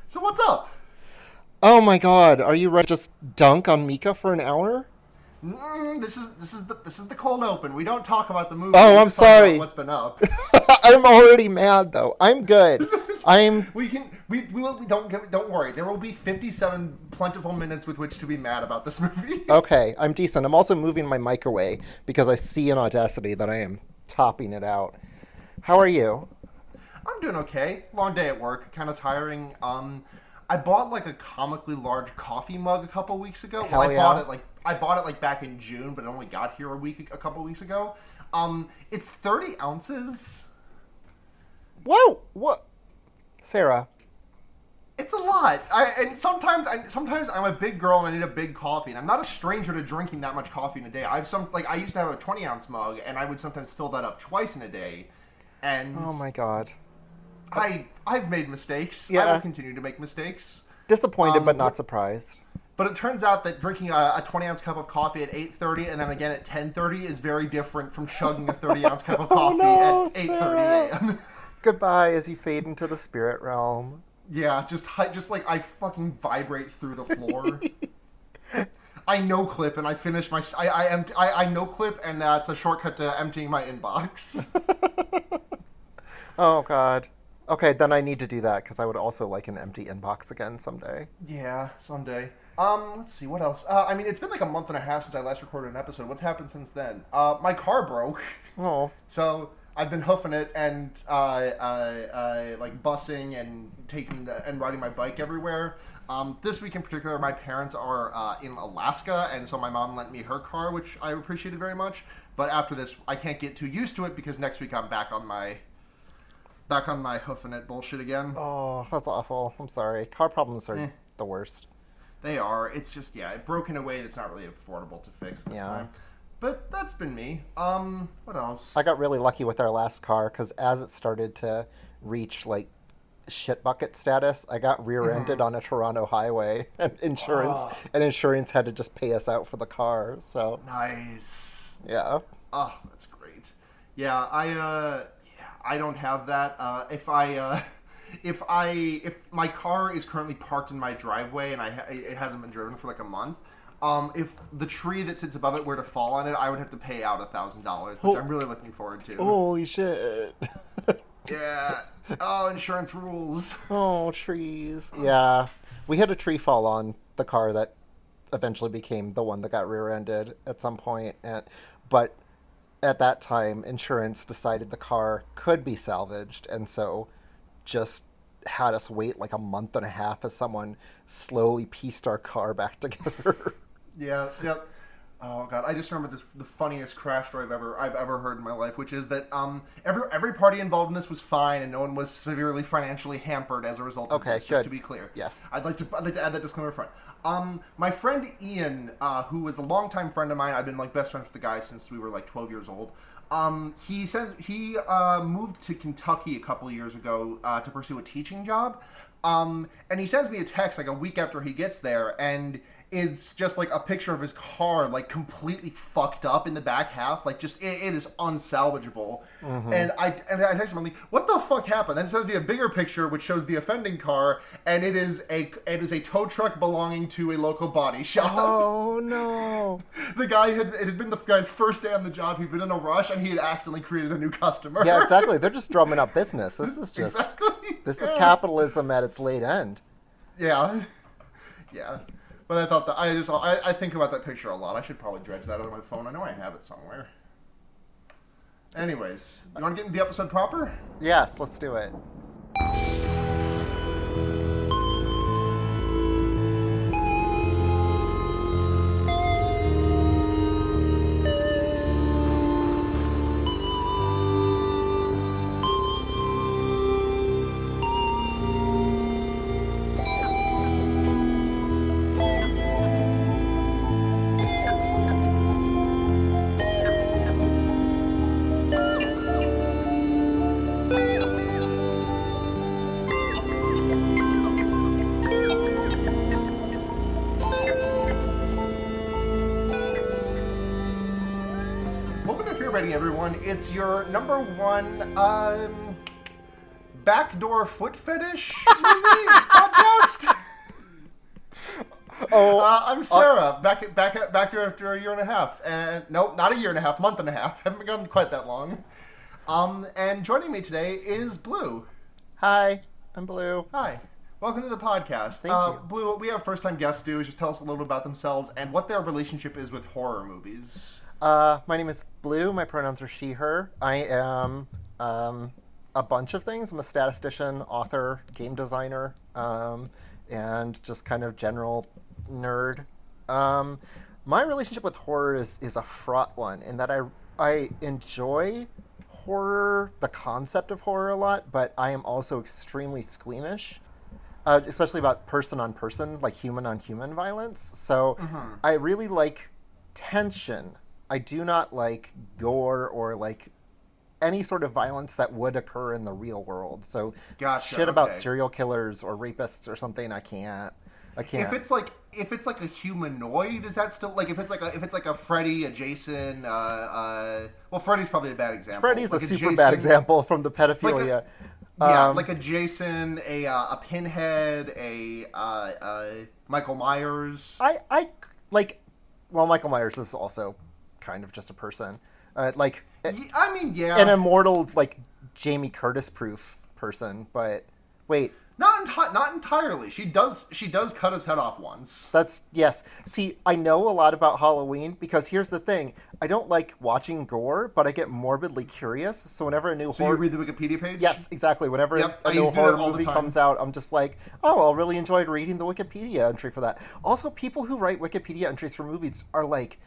So what's up? Oh my god, are you ready to just dunk on Micah for an hour? This is the cold open. We don't talk about the movie. Oh, We I'm just talk about sorry. what's been up. I'm already mad though. I'm good. I'm Don't worry. There will be 57 plentiful minutes with which to be mad about this movie. okay. I'm decent. I'm also moving my mic away because I see in Audacity that I am topping it out. How are you? I'm doing okay. Long day at work, kind of tiring. I bought like a comically large coffee mug a couple weeks ago. Hell I yeah. bought it like back in June, but it only got here a couple weeks ago. It's 30 ounces. Whoa! What? Sarah. It's a lot. Sometimes I'm a big girl and I need a big coffee, and I'm not a stranger to drinking that much coffee in a day. I used to have a 20-ounce mug, and I would sometimes fill that up twice in a day. And Oh my god. I've made mistakes. Yeah. I will continue to make mistakes. Disappointed but not surprised. But it turns out that drinking a 20-ounce cup of coffee at 8:30 and then again at 10:30 is very different from chugging a 30-ounce cup of coffee no, at 8:30 Sarah. a.m. Goodbye as you fade into the spirit realm. Yeah, just like I fucking vibrate through the floor. I no clip and I finish my I no clip and that's a shortcut to emptying my inbox. Oh god. Okay, then I need to do that because I would also like an empty inbox again someday. Yeah, someday. Let's see, what else? I mean, it's been like a month and a half since I last recorded an episode. What's happened since then? My car broke. Oh. So I've been hoofing it and like busing and and riding my bike everywhere. This week in particular, my parents are in Alaska, and so my mom lent me her car, which I appreciated very much. But after this, I can't get too used to it because next week I'm back on my hoofing it bullshit again. Oh, that's awful. I'm sorry. Car problems are the worst. They are. It's just, yeah, it broke in a way that's not really affordable to fix this time. But that's been me. What else? I got really lucky with our last car because as it started to reach like shit bucket status, I got rear-ended on a Toronto highway, and insurance had to just pay us out for the car. So Nice. yeah. Oh, that's great. Yeah, I don't have that. If my car is currently parked in my driveway and it hasn't been driven for like a month, if the tree that sits above it were to fall on it, I would have to pay out $1,000, which I'm really looking forward to. Holy shit. Yeah. Oh, insurance rules. Oh, trees. Yeah. We had a tree fall on the car that eventually became the one that got rear-ended at some point, but at that time, insurance decided the car could be salvaged, and so just had us wait like a month and a half as someone slowly pieced our car back together. Yeah, yep. Oh god, I just remember the funniest crash story I've ever heard in my life, which is that every party involved in this was fine and no one was severely financially hampered as a result of this. Good. Just to be clear, Yes. I'd like to add that disclaimer front. My friend Ian, who was a longtime friend of mine, I've been like best friends with the guy since we were like 12 years old. He says he moved to Kentucky a couple years ago to pursue a teaching job. And he sends me a text like a week after he gets there, and it's just like a picture of his car like completely fucked up in the back half, like just it is unsalvageable. And I text him, I'm like, what the fuck happened? Then it sends me a bigger picture which shows the offending car, and it is a tow truck belonging to a local body shop. Oh no. It had been the guy's first day on the job. He'd been in a rush and he had accidentally created a new customer. Yeah, exactly. They're just drumming up business. This is just This is capitalism at its late end. Yeah. But I thought that I think about that picture a lot. I should probably dredge that out of my phone. I know I have it somewhere. Anyways, you want to get into the episode proper? Yes, let's do it. Everyone, it's your number one backdoor foot fetish movie podcast. I'm Sarah. Back after a year and a half, and nope, not a year and a half, month and a half. Haven't been gone quite that long. And joining me today is Blue. Hi, I'm Blue. Hi, welcome to the podcast. Thank you. Blue. What we have first-time guests do is just tell us a little bit about themselves and what their relationship is with horror movies. My name is Blue. My pronouns are she/her. I am a bunch of things. I'm a statistician, author, game designer, and just kind of general nerd. My relationship with horror is a fraught one in that I enjoy horror, the concept of horror a lot, but I am also extremely squeamish, especially about person-on-person, like human-on-human violence. So I really like tension. I do not like gore or like any sort of violence that would occur in the real world. So shit about serial killers or rapists or something, I can't. If it's like a humanoid, is that still like if it's like a Freddy, a Jason? Well, Freddy's probably a bad example. Freddy's like a super bad example from the pedophilia. Like a Jason, a Pinhead, a Michael Myers. I like. Well, Michael Myers is also kind of just a person. An immortal, like, Jamie Curtis-proof person, but wait. Not entirely. She does cut his head off once. Yes. See, I know a lot about Halloween because here's the thing. I don't like watching gore, but I get morbidly curious. So whenever a new horror... So you read the Wikipedia page? Yes, exactly. Whenever a new horror movie comes out, I'm just like, oh, I'll really enjoy reading the Wikipedia entry for that. Also, people who write Wikipedia entries for movies are like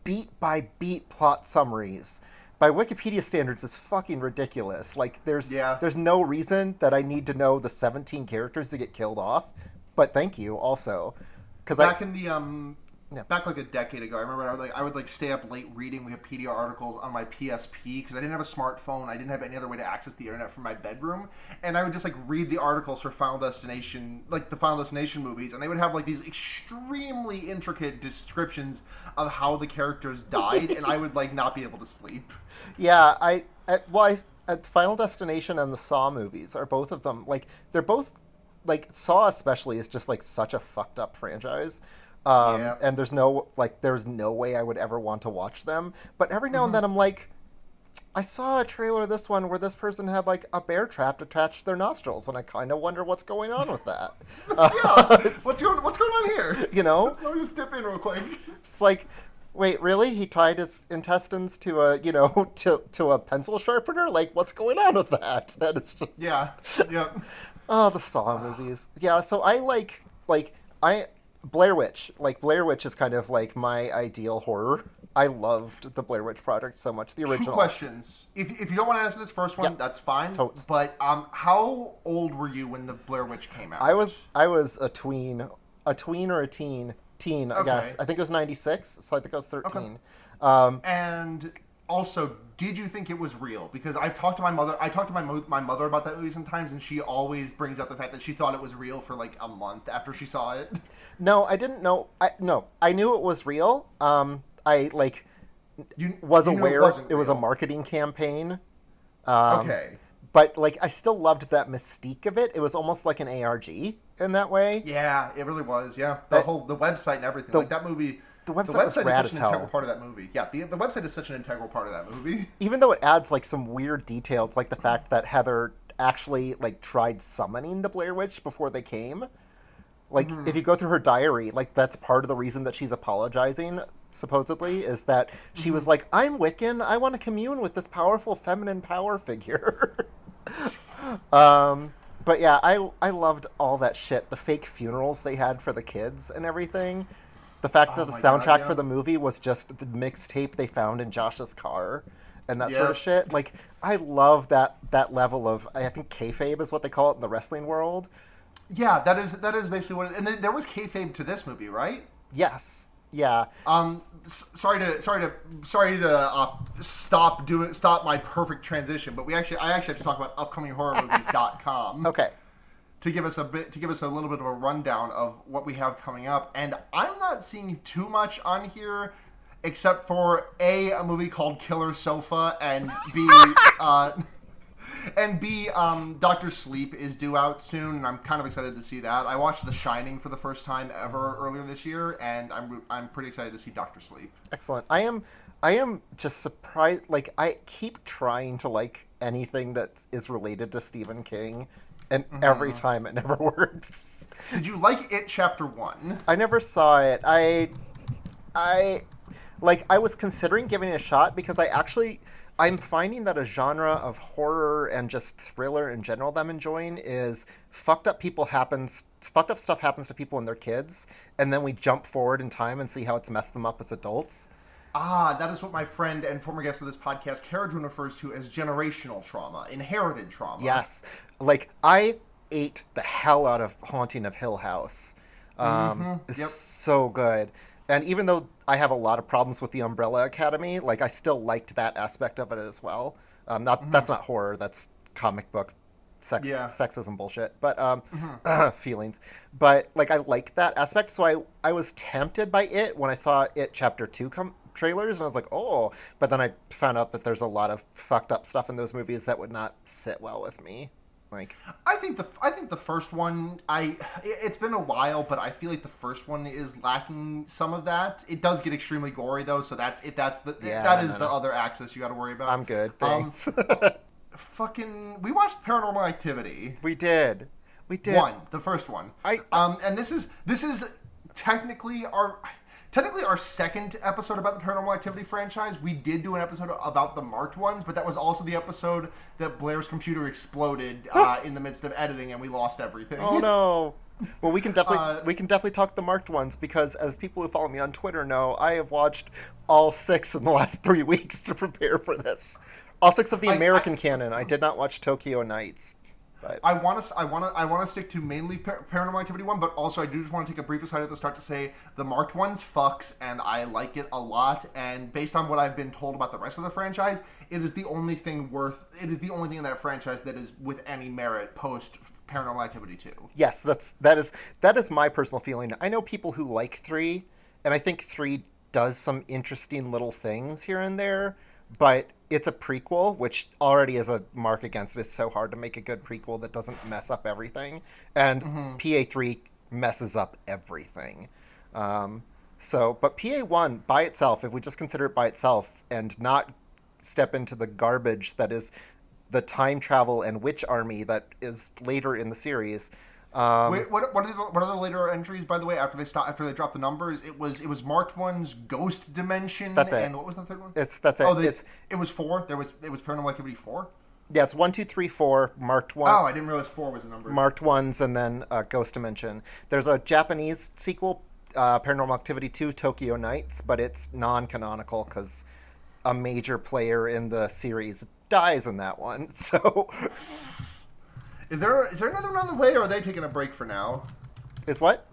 beat-by-beat plot summaries. By Wikipedia standards, it's fucking ridiculous. Like, there's no reason that I need to know the 17 characters to get killed off. But thank you, also. Back like a decade ago, I remember I would stay up late reading Wikipedia articles on my PSP because I didn't have a smartphone. I didn't have any other way to access the internet from my bedroom, and I would just read the articles for Final Destination, like the Final Destination movies, and they would have these extremely intricate descriptions of how the characters died, and I would not be able to sleep. Yeah, Final Destination and the Saw movies are both of them they're both Saw especially is just such a fucked up franchise. And there's no way I would ever want to watch them. But every now and then I'm like, I saw a trailer of this one where this person had a bear trap attached to their nostrils, and I kind of wonder what's going on with that. What's going on here? You know? Let me just dip in real quick. It's like, wait, really? He tied his intestines to a to a pencil sharpener? What's going on with that? That is just Oh, the Saw movies. Yeah, so I Blair Witch. Blair Witch is kind of my ideal horror. I loved the Blair Witch Project so much. The original. 2 questions. If you don't want to answer this first one, that's fine. Totes. But how old were you when the Blair Witch came out? I was a tween or a teen, I guess. I think it was 96, so I think I was 13. Okay. And also, did you think it was real? Because I've talked to my mother. I talked to my mother about that movie sometimes, and she always brings up the fact that she thought it was real for a month after she saw it. No, I didn't know. I knew it was real. I was aware it was a marketing campain. Okay. But I still loved that mystique of it. It was almost like an ARG in that way. Yeah, it really was. Yeah, the website and everything. That movie. The website was rad as hell. Integral part of that movie. Yeah, the website is such an integral part of that movie. Even though it adds some weird details, like the fact that Heather actually tried summoning the Blair Witch before they came. If you go through her diary, that's part of the reason that she's apologizing, supposedly, is that she was like, I'm Wiccan, I want to commune with this powerful feminine power figure. But yeah, I loved all that shit. The fake funerals they had for the kids and everything. The fact that the soundtrack for the movie was just the mixtape they found in Josh's car and that sort of shit. I love that level of, I think kayfabe is what they call it in the wrestling world. Yeah, that is basically what it is. And there was kayfabe to this movie, right? Yes. Yeah. Sorry to stop my perfect transition, but I actually have to talk about upcominghorrormovies.com. Okay. To give us a little bit of a rundown of what we have coming up, and I'm not seeing too much on here, except for a movie called Killer Sofa, and B And B, Doctor Sleep is due out soon, and I'm kind of excited to see that. I watched The Shining for the first time ever earlier this year, and I'm pretty excited to see Doctor Sleep. Excellent. I am just surprised. Like, I keep trying to like anything that is related to Stephen King, and every time it never works. Did you like It Chapter 1? I never saw it. I was considering giving it a shot because I'm finding that a genre of horror and just thriller in general that I'm enjoying is fucked up stuff happens to people when they're kids, and then we jump forward in time and see how it's messed them up as adults. That is what my friend and former guest of this podcast, Caradron, refers to as generational trauma, inherited trauma. Yes. Like, I ate the hell out of Haunting of Hill House. It's so good. And even though I have a lot of problems with the Umbrella Academy, like, I still liked that aspect of it as well. That's not horror, that's comic book sexism bullshit, but feelings. But like, I like that aspect, so I was tempted by it when I saw It Chapter 2 trailers, and I was like, oh, but then I found out that there's a lot of fucked up stuff in those movies that would not sit well with me. Like, I think the first one, it's been a while, but I feel like the first one is lacking some of that. It does get extremely gory though, so that is the other axis you got to worry about. I'm good, thanks. We watched Paranormal Activity. We did. The first one. And this is technically our second episode about the Paranormal Activity franchise. We did do an episode about the marked ones, but that was also the episode that Blair's computer exploded in the midst of editing, and we lost everything. Oh no! Well, we can definitely talk the marked ones, because as people who follow me on Twitter know, I have watched all 6 in the last 3 weeks to prepare for this. All 6 of the American canon. I did not watch Tokyo Nights. But I want to stick to mainly Paranormal Activity 1, but also I do just want to take a brief aside at the start to say the marked ones fucks, and I like it a lot. And based on what I've been told about the rest of the franchise, it is the only thing in that franchise that is with any merit post Paranormal Activity 2. Yes, that is my personal feeling. I know people who like 3, and I think 3 does some interesting little things here and there, but it's a prequel, which already is a mark against it. It's so hard to make a good prequel that doesn't mess up everything. And PA3 messes up everything. But PA1 by itself, if we just consider it by itself and not step into the garbage that is the time travel and witch army that is later in the series. Wait, what are the later entries, by the way, after they dropped the numbers? It was marked one's Ghost Dimension. That's it. And what was the third one? That's it. Oh, it was 4. It was Paranormal Activity 4. Yeah, it's 1, 2, 3, 4 marked one. Oh, I didn't realize 4 was a number. Marked ones, and then Ghost Dimension. There's a Japanese sequel, Paranormal Activity 2, Tokyo Nights, but it's non-canonical because a major player in the series dies in that one. So. Is there another one on the way, or are they taking a break for now? Is what?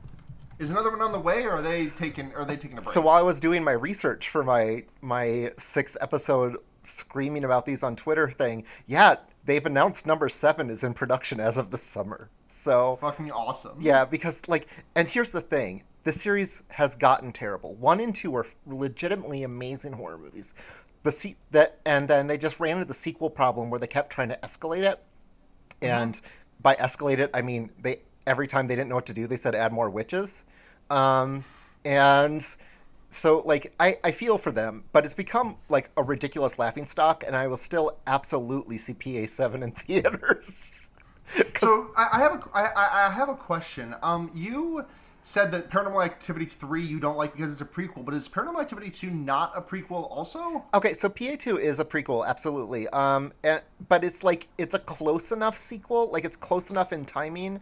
Is another one on the way, or are they taking a break? So while I was doing my research for my 6-episode screaming about these on Twitter thing, yeah, they've announced number 7 is in production as of this summer. So fucking awesome. Yeah, because and here's the thing. The series has gotten terrible. 1 and 2 are legitimately amazing horror movies. And then they just ran into the sequel problem where they kept trying to escalate it. And by escalate it, I mean every time they didn't know what to do, they said add more witches. And so, like, I feel for them, but it's become, like, a ridiculous laughingstock, and I will still absolutely see PA7 in theaters. So I have a question. You said that Paranormal Activity 3 you don't like because it's a prequel, but is Paranormal Activity 2 not a prequel also? Okay, so PA2 is a prequel, absolutely. But it's a close enough sequel, like it's close enough in timing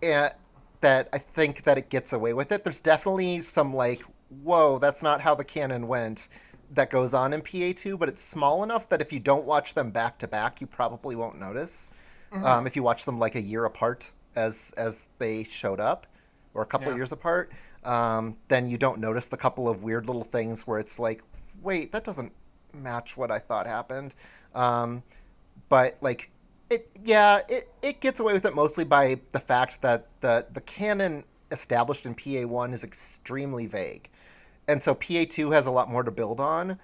that I think that it gets away with it. There's definitely some like, whoa, that's not how the canon went that goes on in PA2, but it's small enough that if you don't watch them back to back, you probably won't notice. If you watch them like a year apart as they showed up, or a couple of years apart, then you don't notice the couple of weird little things where it's like, wait, that doesn't match what I thought happened. But like, it gets away with it mostly by the fact that the canon established in PA1 is extremely vague. And so PA2 has a lot more to build on.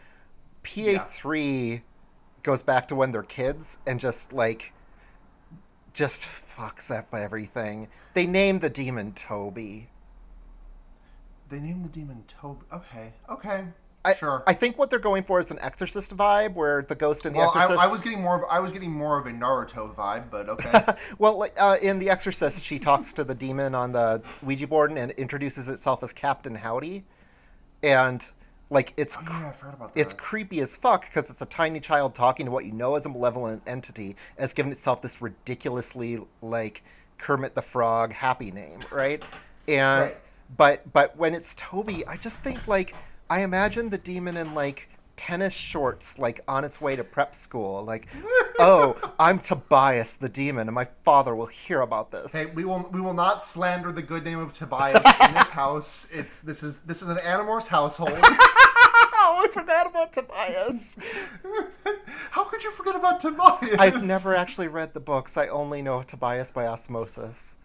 PA3 goes back to when they're kids and just fucks up everything. They named the demon Toby. They named the demon Toby. Okay. Sure. I think what they're going for is an Exorcist vibe, where the ghost in the Exorcist. I was getting more of a Naruto vibe, but okay. Well, in the Exorcist, she talks to the demon on the Ouija board and introduces itself as Captain Howdy, and it's I've heard about that. it's creepy as fuck because it's a tiny child talking to what you know as a malevolent entity, and it's given itself this ridiculously Kermit the Frog happy name, right? And but when it's Toby, I just think I imagine the demon in tennis shorts on its way to prep school, oh, I'm Tobias the demon and my father will hear about this. Hey, we will not slander the good name of Tobias in this house. This is an Animorphs household. Oh, I forgot about Tobias. How could you forget about Tobias? I've never actually read the books. I only know Tobias by osmosis.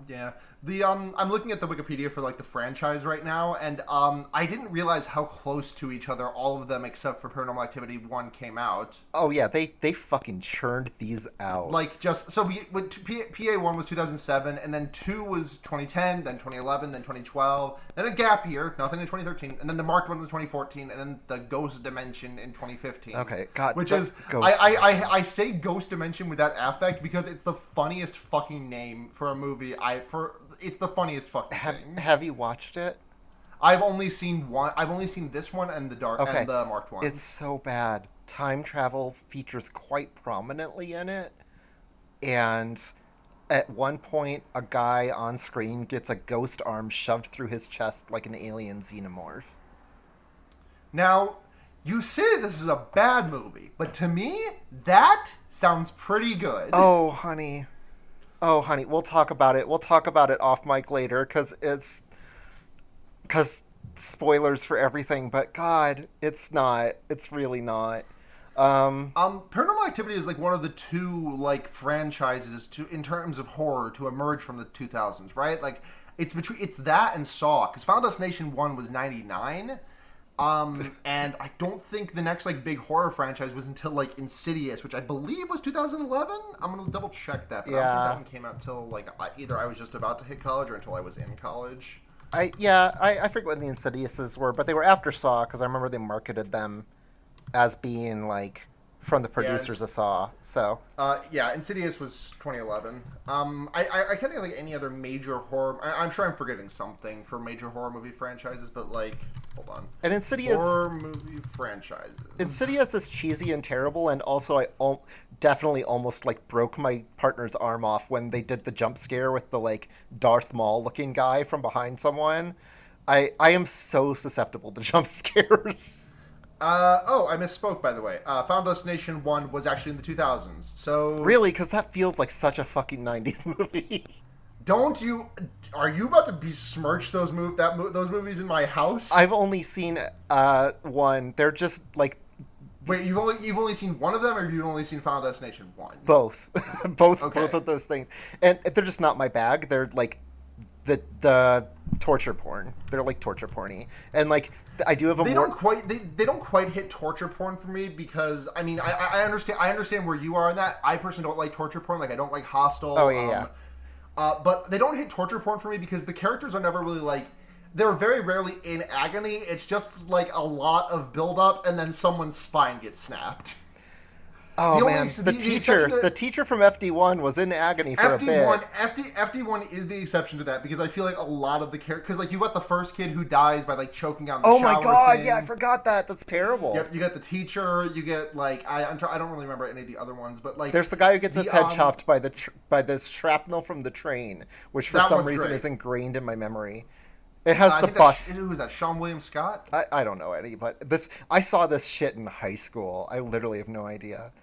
Yeah. I'm looking at the Wikipedia for the franchise right now, and I didn't realize how close to each other all of them except for Paranormal Activity 1 came out. Oh yeah, they fucking churned these out. PA1 was 2007, and then 2 was 2010, then 2011, then 2012, then a gap year, nothing in 2013, and then the Marked one was 2014, and then the Ghost Dimension in 2015. Okay, God. Which is Ghost. I say Ghost Dimension with that affect because it's the funniest fucking name for a movie. It's the funniest fucking thing. Have you watched it? I've only seen one. I've only seen this one and and the Marked one. It's so bad. Time travel features quite prominently in it, and at one point, a guy on screen gets a ghost arm shoved through his chest like an alien xenomorph. Now, you say this is a bad movie, but to me, that sounds pretty good. Oh, honey, we'll talk about it. We'll talk about it off mic later, because spoilers for everything. But God, it's not. It's really not. Paranormal Activity is one of the two franchises in terms of horror to emerge from the 2000s, right? It's that and Saw, because Final Destination 1 was 99. And I don't think the next big horror franchise was until Insidious, which I believe was 2011. I'm gonna double check that, but I don't think that one came out until either I was just about to hit college or until I was in college. I forget when the Insidiouses were, but they were after Saw, because I remember they marketed them as being from the producers of Saw. So Insidious was 2011. I can't think of any other major horror. I'm sure I'm forgetting something for major horror movie franchises, but hold on. And Insidious horror movie franchises. Insidious is cheesy and terrible, and also I definitely almost broke my partner's arm off when they did the jump scare with the Darth Maul looking guy from behind someone. I am so susceptible to jump scares. I misspoke, by the way. Final Destination 1 was actually in the 2000s, so... Really? Because that feels like such a fucking 90s movie. Don't you... Are you about to besmirch those movies in my house? I've only seen one. They're just Wait, you've only seen one of them, or you've only seen Final Destination 1? Both. Both of those things. And they're just not my bag. They're the torture porn. They're torture porny. And I do have a don't quite hit torture porn for me, because I understand where you are on that. I personally don't like torture porn. I don't like Hostel. Oh yeah. But they don't hit torture porn for me because the characters are never really they're very rarely in agony. It's just a lot of build up and then someone's spine gets snapped. Oh man, the teacher from FD1 was in agony for a bit. FD1 is the exception to that, because I feel a lot of the characters, because you got the first kid who dies by choking down the shower. Oh my god, thing. yeah, I forgot that. That's terrible. Yep, you got the teacher. You get I don't really remember any of the other ones, but there's the guy who gets his head chopped by this shrapnel from the train, which for some reason is ingrained in my memory. It has the bus. Who was that? Sean William Scott? I don't know any, but I saw this shit in high school. I literally have no idea.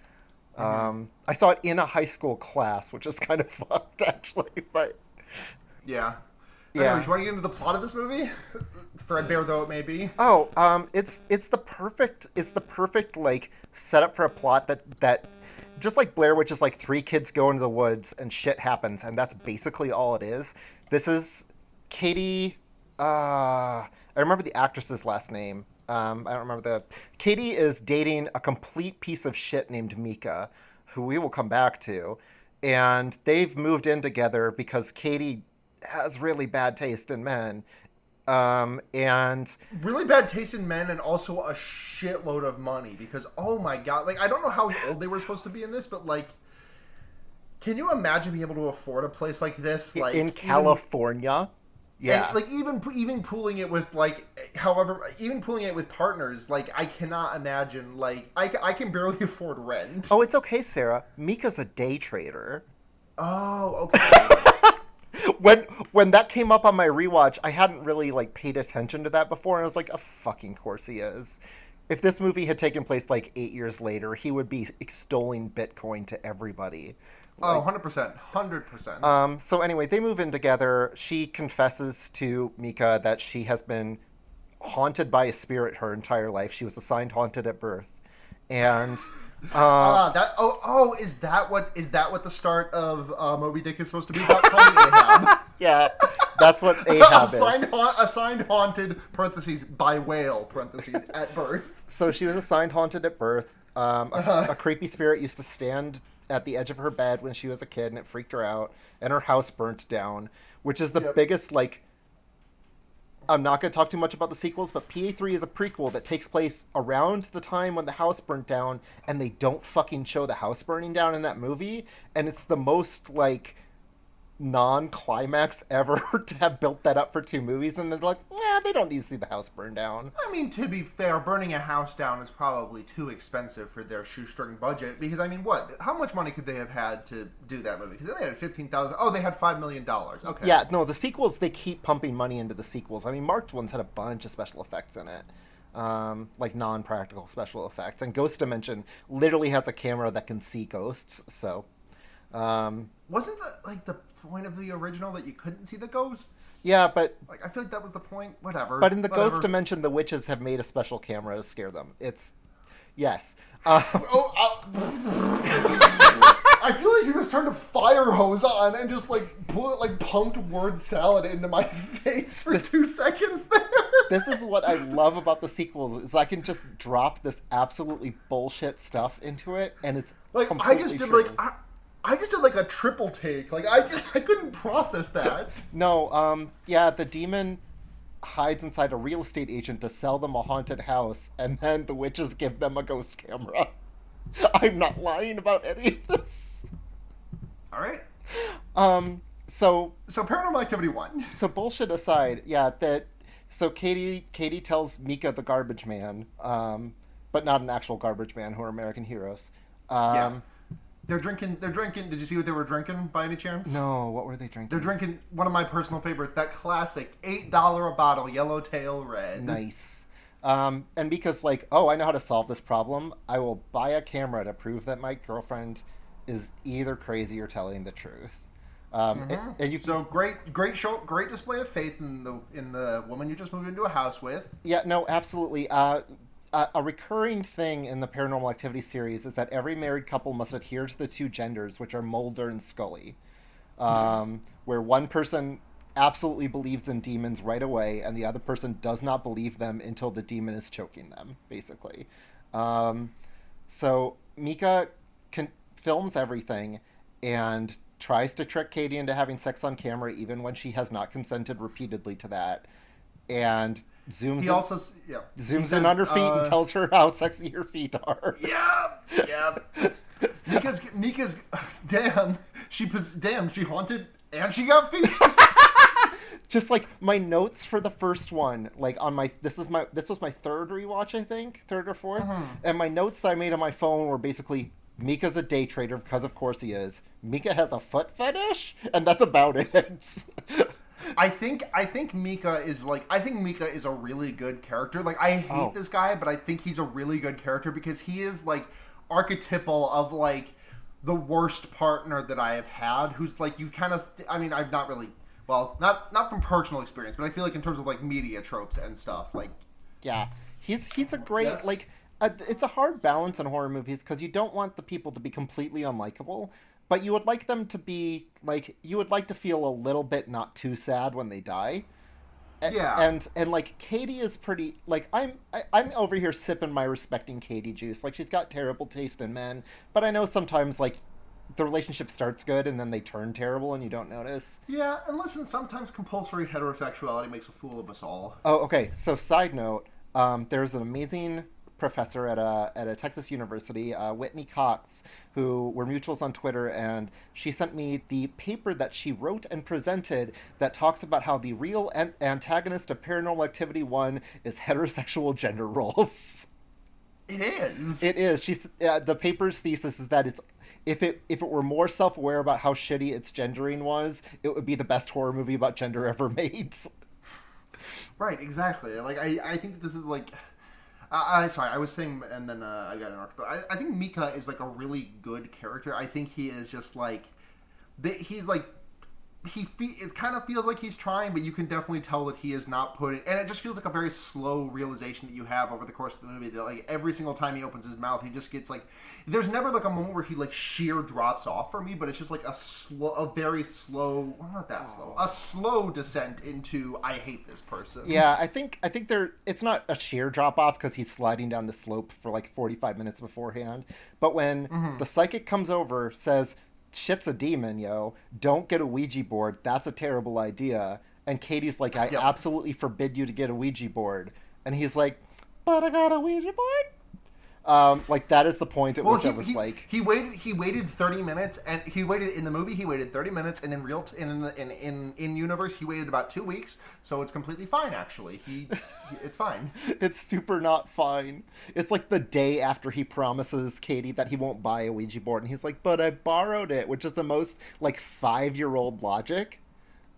I saw it in a high school class, which is kind of fucked, actually. But yeah. Anyways, you want to get into the plot of this movie, threadbare though it may be? Oh, it's the perfect setup for a plot that just like Blair Witch is 3 kids go into the woods and shit happens, and that's basically all it is. This is Katie. I remember the actress's last name. I don't remember the. Katie is dating a complete piece of shit named Micah, who we will come back to, and they've moved in together because Katie has really bad taste in men, and really bad taste in men, and also a shitload of money. Because oh my god, like I don't know how old they were supposed to be in this, but like, can you imagine being able to afford a place like this, like in California? Yeah, and, like even pooling it with like, however, even pooling it with partners, like I cannot imagine. Like I can barely afford rent. Oh, it's okay, Sarah. Mika's a day trader. Oh, okay. When that came up on my rewatch, I hadn't really like paid attention to that before, and I was like, "Of fucking course he is." If this movie had taken place like 8 years later, he would be extolling Bitcoin to everybody. Oh, 100%. 100%. So anyway, they move in together. She confesses to Micah that she has been haunted by a spirit her entire life. She was assigned haunted at birth. And is that what the start of Moby Dick is supposed to be about? Call me Ahab. yeah, that's what Ahab is. Assigned haunted, parentheses, by whale, parentheses, at birth. So she was assigned haunted at birth. A creepy spirit used to stand at the edge of her bed when she was a kid, and it freaked her out, and her house burnt down, which is the biggest, like, I'm not going to talk too much about the sequels, but PA3 is a prequel that takes place around the time when the house burnt down, and they don't fucking show the house burning down in that movie, and it's the most, like, non-climax ever to have built that up for 2 movies, and they're like, they don't need to see the house burn down. I mean, to be fair, burning a house down is probably too expensive for their shoestring budget, because, I mean, how much money could they have had to do that movie? Because they had $15,000. Oh, they had $5 million. Okay. Yeah, no, the sequels, they keep pumping money into the sequels. I mean, marked ones had a bunch of special effects in it. Like non-practical special effects. And Ghost Dimension literally has a camera that can see ghosts, so... Wasn't the point of the original that you couldn't see the ghosts? Yeah, but like I feel like that was the point. Whatever. But in the Ghost Dimension, the witches have made a special camera to scare them. It's yes. I feel like you just turned a fire hose on and just pumped word salad into my face for 2 seconds there. This is what I love about the sequels is I can just drop this absolutely bullshit stuff into it, and it's like I just did like a triple take. Like I couldn't process that. No, the demon hides inside a real estate agent to sell them a haunted house, and then the witches give them a ghost camera. I'm not lying about any of this. All right. So Paranormal Activity 1. So bullshit aside, so Katie tells Micah the garbage man, but not an actual garbage man, who are American heroes. They're drinking. Did you see what they were drinking by any chance? No, what were they drinking? They're drinking one of my personal favorites, that classic $8 a bottle Yellowtail Red. Nice. And because I know how to solve this problem, I will buy a camera to prove that my girlfriend is either crazy or telling the truth. And you great display of faith in the woman you just moved into a house with. Yeah, no, absolutely. A recurring thing in the Paranormal Activity series is that every married couple must adhere to the 2 genders, which are Mulder and Scully, where one person absolutely believes in demons right away, and the other person does not believe them until the demon is choking them, basically. So Micah films everything and tries to trick Katie into having sex on camera, even when she has not consented repeatedly to that, and zooms in on her feet and tells her how sexy her feet are. Yeah. Mika's she haunted and she got feet. Just like my notes for the first one, this was my 3rd rewatch, I think, 3rd or 4th, and my notes that I made on my phone were basically, Mika's a day trader because of course he is. Micah has a foot fetish, and that's about it. I think Micah is a really good character. Like I hate this guy, but I think he's a really good character because he is archetypal of the worst partner that I have had. Who's you kind of I've not really not from personal experience, but I feel like in terms of media tropes and stuff he's a great it's a hard balance in horror movies because you don't want the people to be completely unlikable. But you would like them to be, you would like to feel a little bit not too sad when they die. Yeah. And like Katie is pretty like I'm over here sipping my respecting Katie juice. Like she's got terrible taste in men, but I know sometimes like the relationship starts good and then they turn terrible and you don't notice. Yeah, and listen, sometimes compulsory heterosexuality makes a fool of us all. Oh, okay. So side note, there's an amazing professor at a Texas university, Whitney Cox, who were mutuals on Twitter, and she sent me the paper that she wrote and presented that talks about how the real antagonist of Paranormal Activity 1 is heterosexual gender roles. It is. It is. She's the paper's thesis is that it's if it were more self-aware about how shitty its gendering was, it would be the best horror movie about gender ever made. Right, exactly. Like, I think this is like... sorry, I was saying, and then I got interrupted. But I think Micah is like a really good character. I think he is just like... He's like... It kind of feels like he's trying, but you can definitely tell that he is not putting... And it just feels like a very slow realization that you have over the course of the movie. That like every single time he opens his mouth, he just gets like... There's never like a moment where he like sheer drops off for me, but it's just like a very slow... Well, not that slow. A slow descent into, I hate this person. Yeah, I think it's not a sheer drop off because he's sliding down the slope for like 45 minutes beforehand. But when the psychic comes over, says... Shit's a demon, yo. Don't get a Ouija board. That's a terrible idea. And Katie's like, I absolutely forbid you to get a Ouija board. And he's like, but I got a Ouija board? Like, that is the point at which I was like... He waited 30 minutes, and he waited, in the movie, he waited 30 minutes, and in universe, he waited about 2 weeks, so it's completely fine, actually. It's fine. It's super not fine. It's like the day after he promises Katie that he won't buy a Ouija board, and he's like, but I borrowed it, which is the most, like, 5-year-old logic.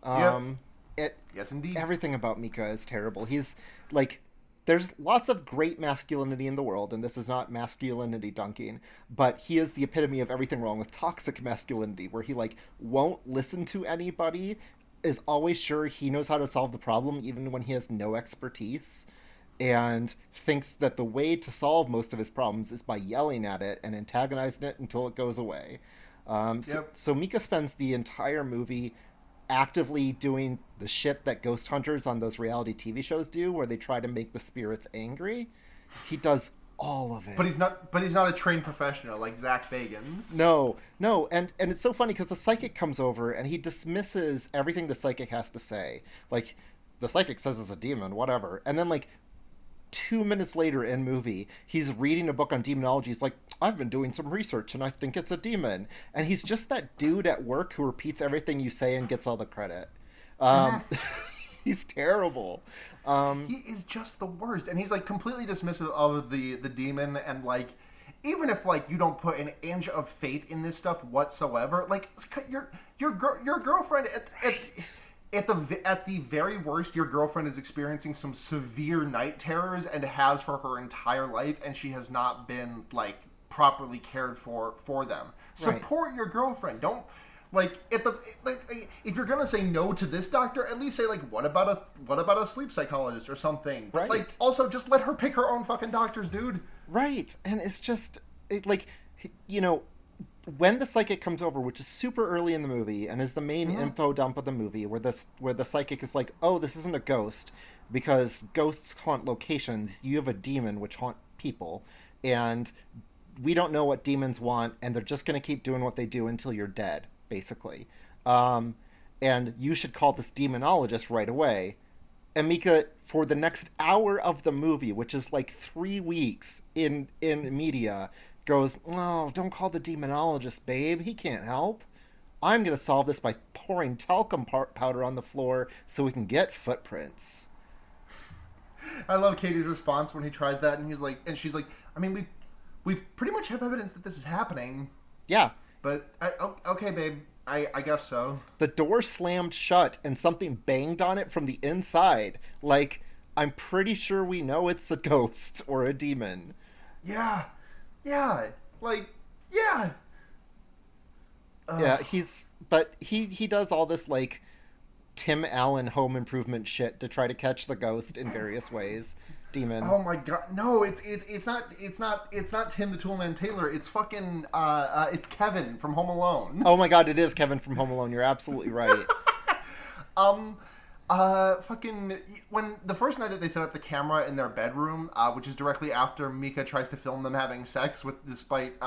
Yes, indeed. Everything about Micah is terrible. He's, like... There's lots of great masculinity in the world, and this is not masculinity dunking, but he is the epitome of everything wrong with toxic masculinity, where he, like, won't listen to anybody, is always sure he knows how to solve the problem, even when he has no expertise, and thinks that the way to solve most of his problems is by yelling at it and antagonizing it until it goes away. So Micah spends the entire movie actively doing the shit that ghost hunters on those reality TV shows do, where they try to make the spirits angry. He does all of it. But he's not a trained professional like Zach Bagans. No, and it's so funny because the psychic comes over and he dismisses everything the psychic has to say. Like, the psychic says it's a demon, whatever. And then, like, 2 minutes later in movie, he's reading a book on demonology. He's like, I've been doing some research and I think it's a demon. And he's just that dude at work who repeats everything you say and gets all the credit. He's terrible. He is just the worst. And he's like completely dismissive of the demon, and like, even if like you don't put an inch of faith in this stuff whatsoever, like your girlfriend at the very worst, your girlfriend is experiencing some severe night terrors and has for her entire life, and she has not been like properly cared for them. Support your girlfriend. Don't like if you're gonna say no to this doctor, at least say like what about a sleep psychologist or something. But, like, also just let her pick her own fucking doctors, dude. Right. And it's just like, you know, when the psychic comes over, which is super early in the movie and is the main info dump of the movie, where the psychic is like, oh, this isn't a ghost because ghosts haunt locations. You have a demon which haunt people, and we don't know what demons want, and they're just going to keep doing what they do until you're dead, basically. And you should call this demonologist right away. And Micah, for the next hour of the movie, which is like 3 weeks in media, goes, oh, don't call the demonologist, babe. He can't help. I'm going to solve this by pouring talcum powder on the floor so we can get footprints. I love Katie's response when he tries that, and she's like, I mean, we pretty much have evidence that this is happening. Yeah. But, okay, babe, I guess so. The door slammed shut and something banged on it from the inside. Like, I'm pretty sure we know it's a ghost or a demon. Yeah. Yeah. Like, yeah. Yeah, he does all this, like, Tim Allen Home Improvement shit to try to catch the ghost in various ways. Demon. Oh my god, no! It's not Tim the Toolman Taylor. It's fucking it's Kevin from Home Alone. Oh my god, it is Kevin from Home Alone. You're absolutely right. Fucking when the first night that they set up the camera in their bedroom, which is directly after Micah tries to film them having sex, despite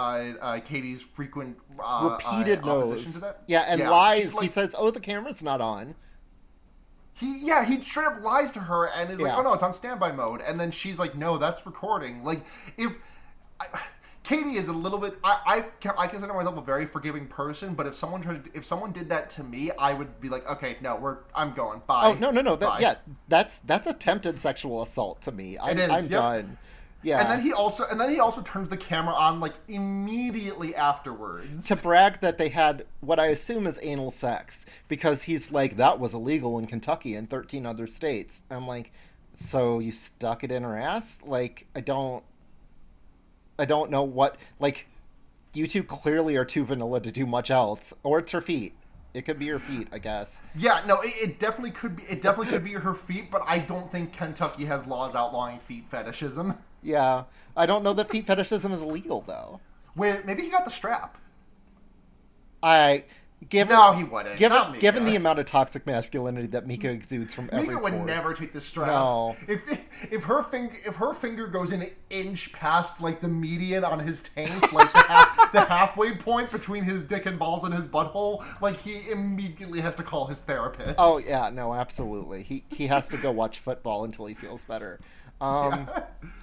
Katie's frequent repeated opposition no's. to that. Yeah, and lies. He says, "Oh, the camera's not on." He straight up lies to her and is like, "Oh no, it's on standby mode," and then she's like, "No, that's recording." Like Katie is a little bit. I consider myself a very forgiving person, but if someone did that to me, I would be like, okay, no, I'm going. Bye. Oh no, that's attempted sexual assault to me. I'm done. Yeah. And then he also turns the camera on like immediately afterwards to brag that they had what I assume is anal sex, because he's like, that was illegal in Kentucky and 13 other states. And I'm like, so you stuck it in her ass? Like, I don't know what, like, you two clearly are too vanilla to do much else. Or it's her feet. It could be her feet, I guess. Yeah, no, it definitely could be. It definitely could be her feet, but I don't think Kentucky has laws outlawing feet fetishism. Yeah, I don't know that feet fetishism is illegal though. Wait, maybe he got the strap. No, he wouldn't. Given the amount of toxic masculinity that Micah exudes from every Micah would pore. never take the strap. No. If her finger goes an inch past like the median on his tank, like the halfway point between his dick and balls and his butthole, like he immediately has to call his therapist. Oh yeah, no, absolutely. He has to go watch football until he feels better.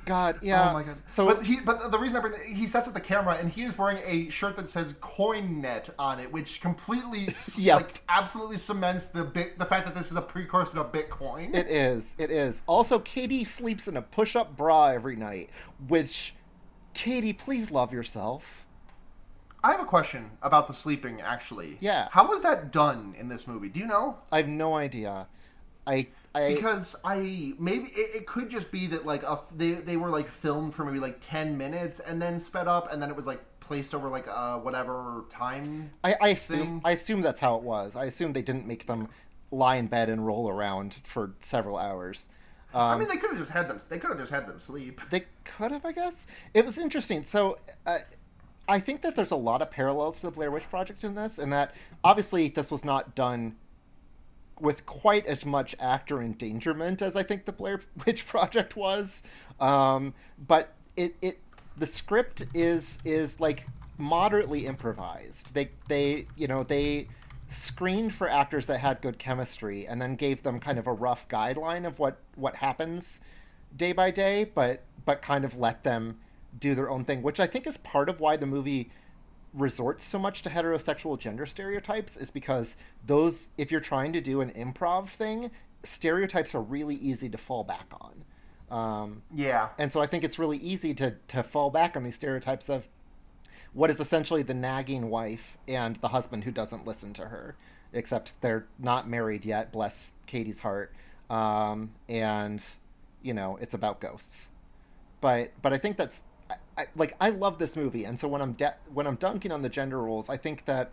God, yeah. Oh my god. So, but the reason he sets up the camera and he is wearing a shirt that says CoinNet on it, which completely like absolutely cements the fact that this is a precursor to Bitcoin. It is. Also, Katie sleeps in a push-up bra every night, which, Katie, please love yourself. I have a question about the sleeping, actually. Yeah. How was that done in this movie? Do you know? I have no idea. Because maybe it could just be that like they were like filmed for maybe like 10 minutes and then sped up and then it was like placed over like whatever time. I assume that's how it was. I assume they didn't make them lie in bed and roll around for several hours. I mean, they could have just had them. They could have just had them sleep. They could have, I guess. It was interesting. So. I think that there's a lot of parallels to the Blair Witch Project in this, and that obviously this was not done with quite as much actor endangerment as I think the Blair Witch Project was. But the script is like moderately improvised. They screened for actors that had good chemistry and then gave them kind of a rough guideline of what happens day by day, but kind of let them do their own thing, which I think is part of why the movie resorts so much to heterosexual gender stereotypes, is because those, if you're trying to do an improv thing, stereotypes are really easy to fall back on. Yeah. And so I think it's really easy to fall back on these stereotypes of what is essentially the nagging wife and the husband who doesn't listen to her, except they're not married yet, bless Katie's heart. And, it's about ghosts. But I think that's, I love this movie, and so when I'm dunking on the gender roles, I think that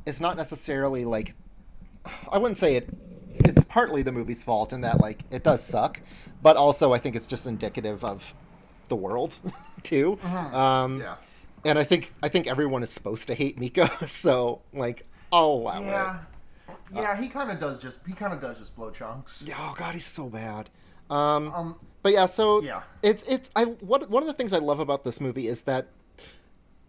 it's not necessarily like, I wouldn't say it's partly the movie's fault in that like it does suck, but also I think it's just indicative of the world too. Yeah. And I think everyone is supposed to hate Micah, so like I'll allow it. Yeah, he kind of does just blow chunks. Yeah, oh god, he's so bad. But yeah, so one of the things I love about this movie is that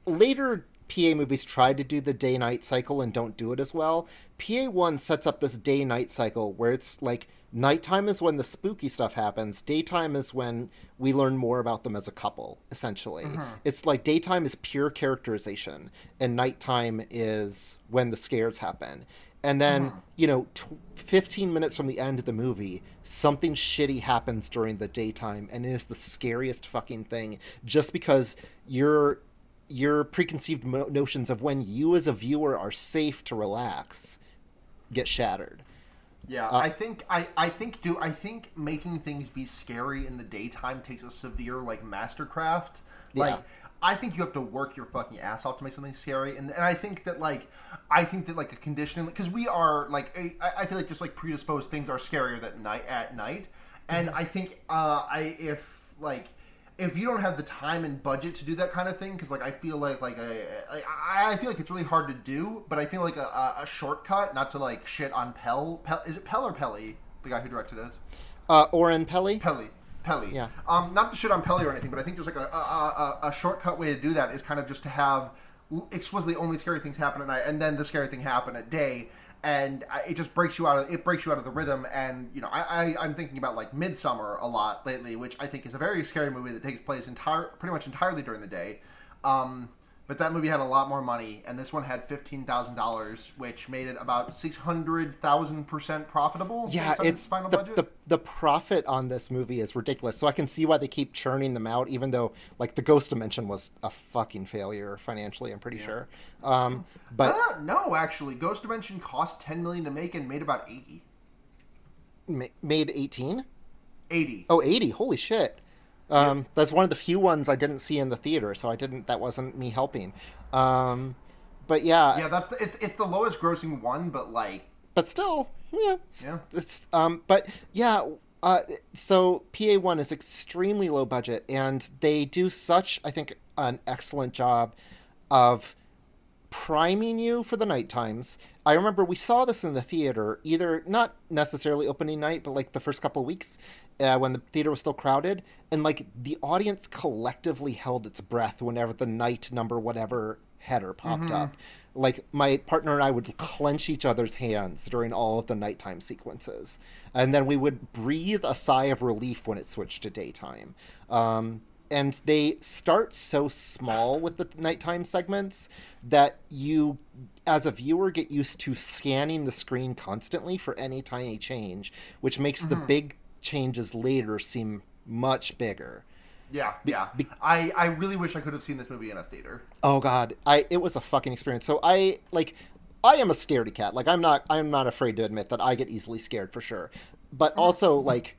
later PA movies tried to do the day-night cycle and don't do it as well. PA1 sets up this day-night cycle where it's like nighttime is when the spooky stuff happens, daytime is when we learn more about them as a couple, essentially. It's like daytime is pure characterization and nighttime is when the scares happen. And then, 15 minutes from the end of the movie, something shitty happens during the daytime, and it is the scariest fucking thing, just because your preconceived notions of when you as a viewer are safe to relax get shattered. Yeah, I think making things be scary in the daytime takes a severe like mastercraft. Like, I think you have to work your fucking ass off to make something scary, and I think that a conditioning, because we are like I feel like just like predisposed things are scarier at night, and I think if you don't have the time and budget to do that kind of thing, because like I feel like it's really hard to do, but I feel like a shortcut, not to like shit on Pell, is it Pell or Pelly? The guy who directed it. Oren Peli? Peli. Yeah. Not to shit on Peli or anything, but I think there's like a shortcut way to do that is kind of just to have explicitly only scary things happen at night, and then the scary thing happen at day, and it just breaks you out of the rhythm. And you know, I'm thinking about like Midsummer a lot lately, which I think is a very scary movie that takes place pretty much entirely during the day. But that movie had a lot more money, and this one had $15,000, which made it about 600,000% profitable. Yeah, it's final budget. The profit on this movie is ridiculous. So I can see why they keep churning them out, even though like the Ghost Dimension was a fucking failure financially. I'm pretty sure. But no, actually, Ghost Dimension cost $10 million to make and made about 80. Made 18? 80. Oh, 80! Holy shit! That's one of the few ones I didn't see in the theater, so that wasn't me helping. But yeah, it's the lowest grossing one, but still, it's but yeah. So PA1 is extremely low budget, and they do such, I think, an excellent job of priming you for the night times. I remember we saw this in the theater, either not necessarily opening night, but like the first couple of weeks. When the theater was still crowded, and like the audience collectively held its breath whenever the night number whatever header popped up. Like my partner and I would clench each other's hands during all of the nighttime sequences, and then we would breathe a sigh of relief when it switched to daytime. And they start so small with the nighttime segments that you, as a viewer, get used to scanning the screen constantly for any tiny change, which makes the big changes later seem much bigger. Yeah. I really wish I could have seen this movie in a theater. Oh god, it was a fucking experience. So I am a scaredy cat. Like I'm not afraid to admit that I get easily scared for sure. But also like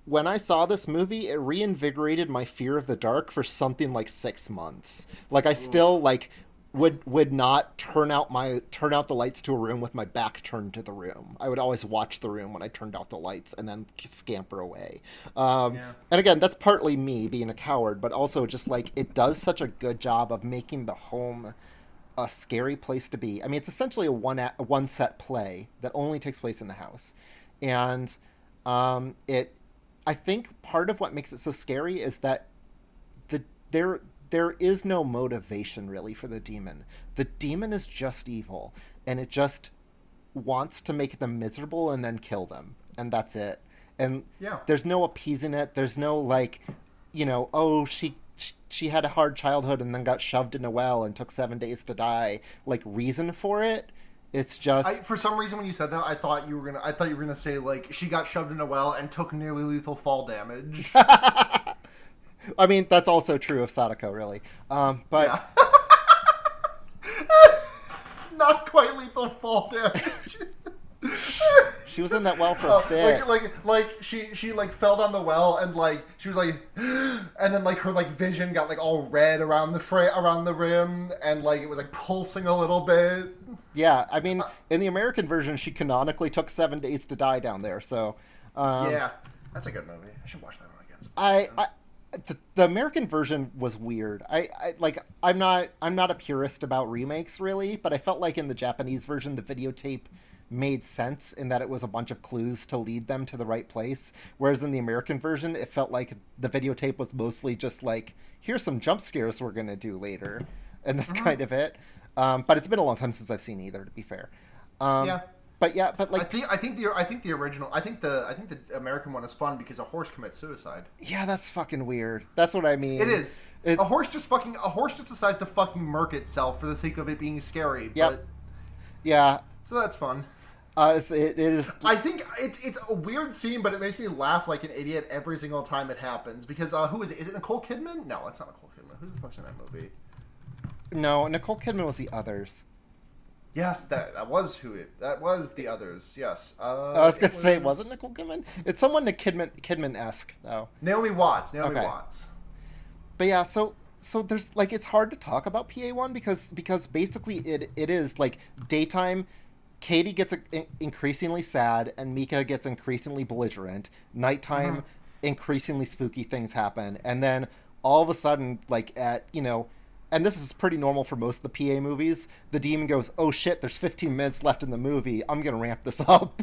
when I saw this movie, it reinvigorated my fear of the dark for something like 6 months. Like I still like would not turn out the lights to a room with my back turned to the room. I would always watch the room when I turned off the lights and then scamper away. And again, that's partly me being a coward, but also just like it does such a good job of making the home a scary place to be. I mean, it's essentially a one set play that only takes place in the house. And I think part of what makes it so scary is that there is no motivation really for the demon. The demon is just evil, and it just wants to make them miserable and then kill them, and that's it. And there's no appeasing it. There's no like, you know, oh, she had a hard childhood and then got shoved in a well and took 7 days to die. Like reason for it. It's just for some reason when you said that, I thought you were gonna say like she got shoved in a well and took nearly lethal fall damage. I mean, that's also true of Sadako, really. But yeah. Not quite lethal fall damage. She was in that well for a bit. Like she like fell down the well and like she was like, and then like her like vision got like all red around the rim and like it was like pulsing a little bit. Yeah, I mean, in the American version, she canonically took 7 days to die down there. So yeah, that's a good movie. I should watch that one again. The American version was weird. I'm not a purist about remakes really, but I felt like in the Japanese version the videotape made sense in that it was a bunch of clues to lead them to the right place, whereas in the American version it felt like the videotape was mostly just like, here's some jump scares we're gonna do later, and that's kind of it. But it's been a long time since I've seen either, to be fair. But like I think the original, I think the American one is fun because a horse commits suicide. Yeah, that's fucking weird. That's what I mean. It is. A horse just decides to fucking murk itself for the sake of it being scary. Yep. Yeah. So that's fun. It is. I think it's a weird scene, but it makes me laugh like an idiot every single time it happens. Because who is it? Is it Nicole Kidman? No, it's not Nicole Kidman. Who the fuck's in that movie? No, Nicole Kidman was the Others. Yes, that was the Others. Yes. I was gonna say, was it Nicole Kidman? It's someone Kidman-esque though. Naomi Watts. But yeah, so there's like it's hard to talk about PA1 because basically it is like daytime. Katie gets increasingly sad, and Micah gets increasingly belligerent. Nighttime, increasingly spooky things happen, and then all of a sudden, like at and this is pretty normal for most of the PA movies, the demon goes, oh shit, there's 15 minutes left in the movie, I'm gonna ramp this up.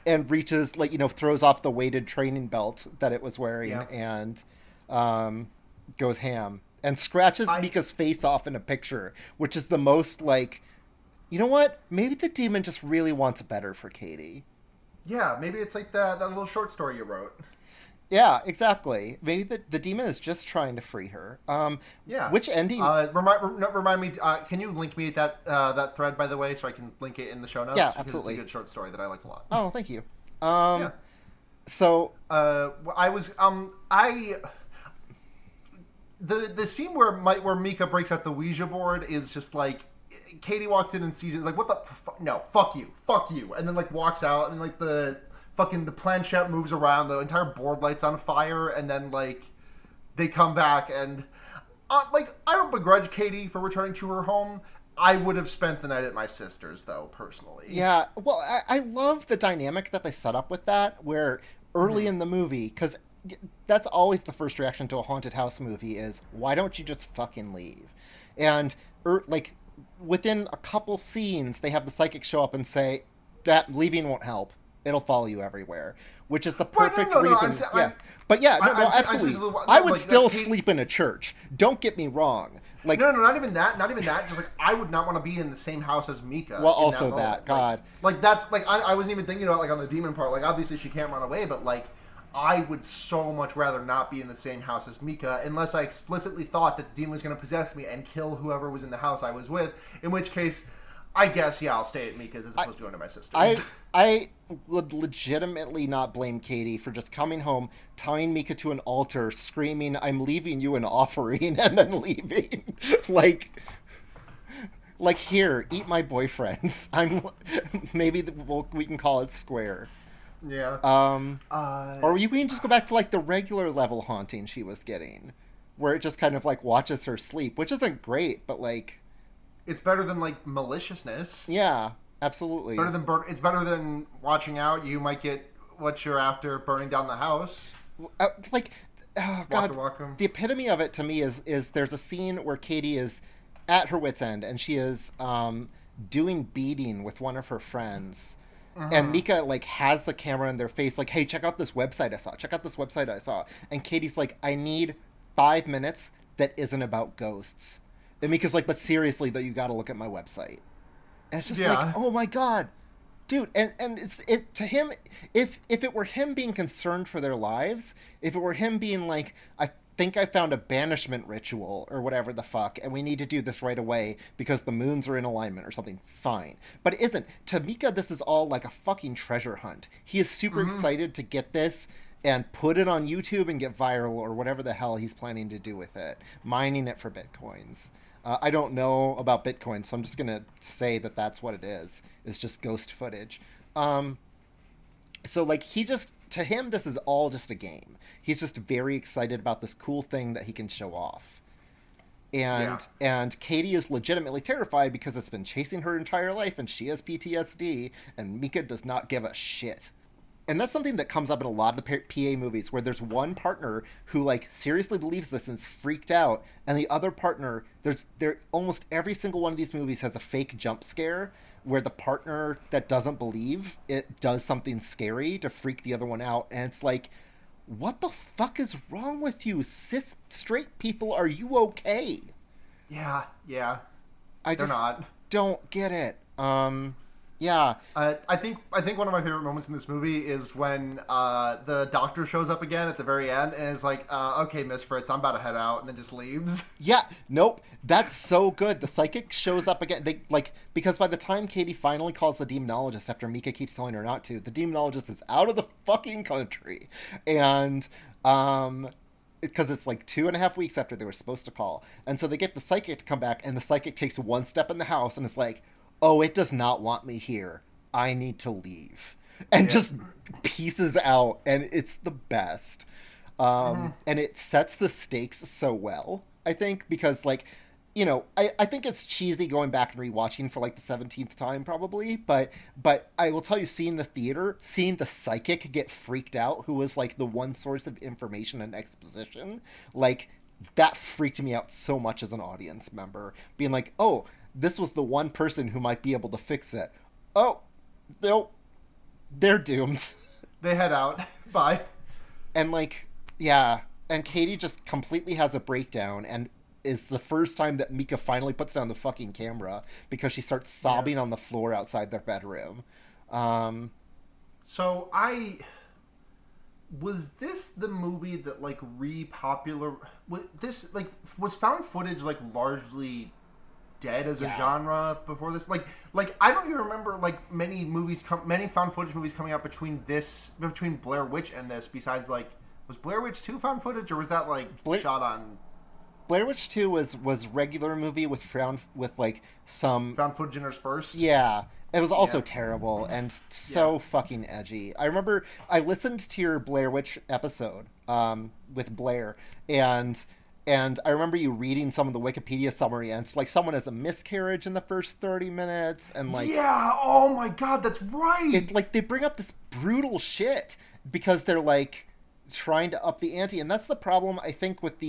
and reaches, like, throws off the weighted training belt that it was wearing, and goes ham and scratches Micah's face off in a picture, which is the most, like, you know what? Maybe the demon just really wants better for Katie. Yeah, maybe it's like that little short story you wrote. Yeah, exactly. Maybe the demon is just trying to free her. Yeah. Which ending? Remind me. Can you link me that thread, by the way, so I can link it in the show notes? Yeah, because absolutely. It's a good short story that I like a lot. Oh, thank you. Yeah. So the scene where Micah breaks out the Ouija board is just like, Katie walks in and sees it, like, what the no, fuck you, and then, like, walks out, and, like, the planchette moves around, the entire board lights on fire, and then, like, they come back, and like, I don't begrudge Katie for returning to her home. I would have spent the night at my sister's, though, personally. Yeah, well, I love the dynamic that they set up with that, where early in the movie, because that's always the first reaction to a haunted house movie is, why don't you just fucking leave? And, like, within a couple scenes, they have the psychic show up and say, that leaving won't help. It'll follow you everywhere, which is the perfect reason. Absolutely. I would still sleep in a church. Don't get me wrong. Like, no, not even that. Just like, I would not want to be in the same house as Micah. Well, also that, God. Like that's like I wasn't even thinking about, like, on the demon part. Like, obviously she can't run away, but, like, I would so much rather not be in the same house as Micah unless I explicitly thought that the demon was going to possess me and kill whoever was in the house I was with. In which case, I guess, yeah, I'll stay at Micah's as opposed to going to my sister's. I would legitimately not blame Katie for just coming home, tying Micah to an altar, screaming, "I'm leaving you an offering," and then leaving. like, here, eat my boyfriends. Maybe we can call it square. Yeah. Or you can just go back to, like, the regular level haunting she was getting, where it just kind of, like, watches her sleep, which isn't great, but, like, it's better than, like, maliciousness. Yeah, absolutely. It's better than watching out. You might get what you're after, burning down the house. God, the epitome of it to me is there's a scene where Katie is at her wit's end, and she is doing beading with one of her friends. And Micah, like, has the camera in their face, like, hey, check out this website I saw. And Katie's like, I need 5 minutes that isn't about ghosts. And Micah's like, but seriously, though, you gotta look at my website. And it's just like, oh my God. Dude, and it's to him, if it were him being concerned for their lives, if it were him being like, I think I found a banishment ritual or whatever the fuck, and we need to do this right away because the moons are in alignment or something, fine. But it isn't. To Micah, this is all like a fucking treasure hunt. He is super excited to get this and put it on YouTube and get viral or whatever the hell he's planning to do with it, mining it for bitcoins. I don't know about Bitcoin, so I'm just going to say that that's what it is. It's just ghost footage. So, like, to him, this is all just a game. He's just very excited about this cool thing that he can show off. And Katie is legitimately terrified because it's been chasing her entire life and she has PTSD, and Micah does not give a shit. And that's something that comes up in a lot of the PA movies, where there's one partner who, like, seriously believes this and is freaked out, and the other partner, almost every single one of these movies has a fake jump scare where the partner that doesn't believe it does something scary to freak the other one out, and it's like, what the fuck is wrong with you, cis straight people? Are you okay? Yeah. They're not. Don't get it. Yeah. I think one of my favorite moments in this movie is when the doctor shows up again at the very end and is like, okay, Miss Fritz, I'm about to head out, and then just leaves. Yeah. Nope. That's so good. The psychic shows up again. Because by the time Katie finally calls the demonologist after Micah keeps telling her not to, the demonologist is out of the fucking country. And because it's like 2.5 weeks after they were supposed to call. And so they get the psychic to come back, and the psychic takes one step in the house and is like, oh, it does not want me here. I need to leave. And just pieces out, and it's the best. And it sets the stakes so well, I think, because, like, you know, I think it's cheesy going back and rewatching for, like, the 17th time, probably, but I will tell you, seeing the theater, seeing the psychic get freaked out, who was, like, the one source of information and exposition, like, that freaked me out so much as an audience member, being like, oh, this was the one person who might be able to fix it. Oh, nope. they're doomed. They head out. Bye. And like, yeah, and Katie just completely has a breakdown, and is the first time that Micah finally puts down the fucking camera because she starts sobbing on the floor outside their bedroom. So was this the movie that like was found footage like largely dead as a genre before this? Like I don't even remember like many found footage movies coming out between Blair Witch and this. Besides, like, was Blair Witch 2 found footage, or was that like shot on? Blair Witch 2 was regular movie with like some found footage interspersed. Yeah. It was also terrible and so fucking edgy. I remember I listened to your Blair Witch episode with Blair, and I remember you reading some of the Wikipedia summary, and it's like someone has a miscarriage in the first 30 minutes, and like... Yeah, oh my god, that's right! Like, they bring up this brutal shit because they're, like, trying to up the ante, and that's the problem, I think, with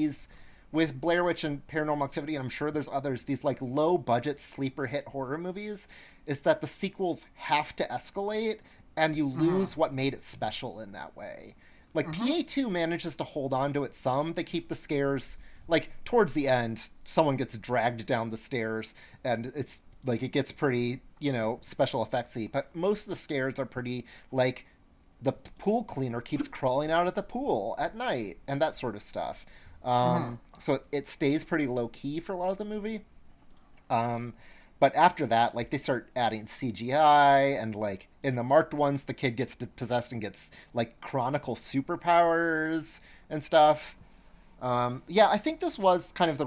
Blair Witch and Paranormal Activity, and I'm sure there's others, these, like, low-budget sleeper hit horror movies, is that the sequels have to escalate, and you lose what made it special in that way. Like, PA2 manages to hold on to it some. They keep the scares... Like, towards the end, someone gets dragged down the stairs, and it's, like, it gets pretty, special effectsy. But most of the scares are pretty, like, the pool cleaner keeps crawling out of the pool at night, and that sort of stuff. So it stays pretty low-key for a lot of the movie. But after that, like, they start adding CGI, and, like, in the marked ones, the kid gets possessed and gets, like, chronicle superpowers and stuff. I think this was kind of the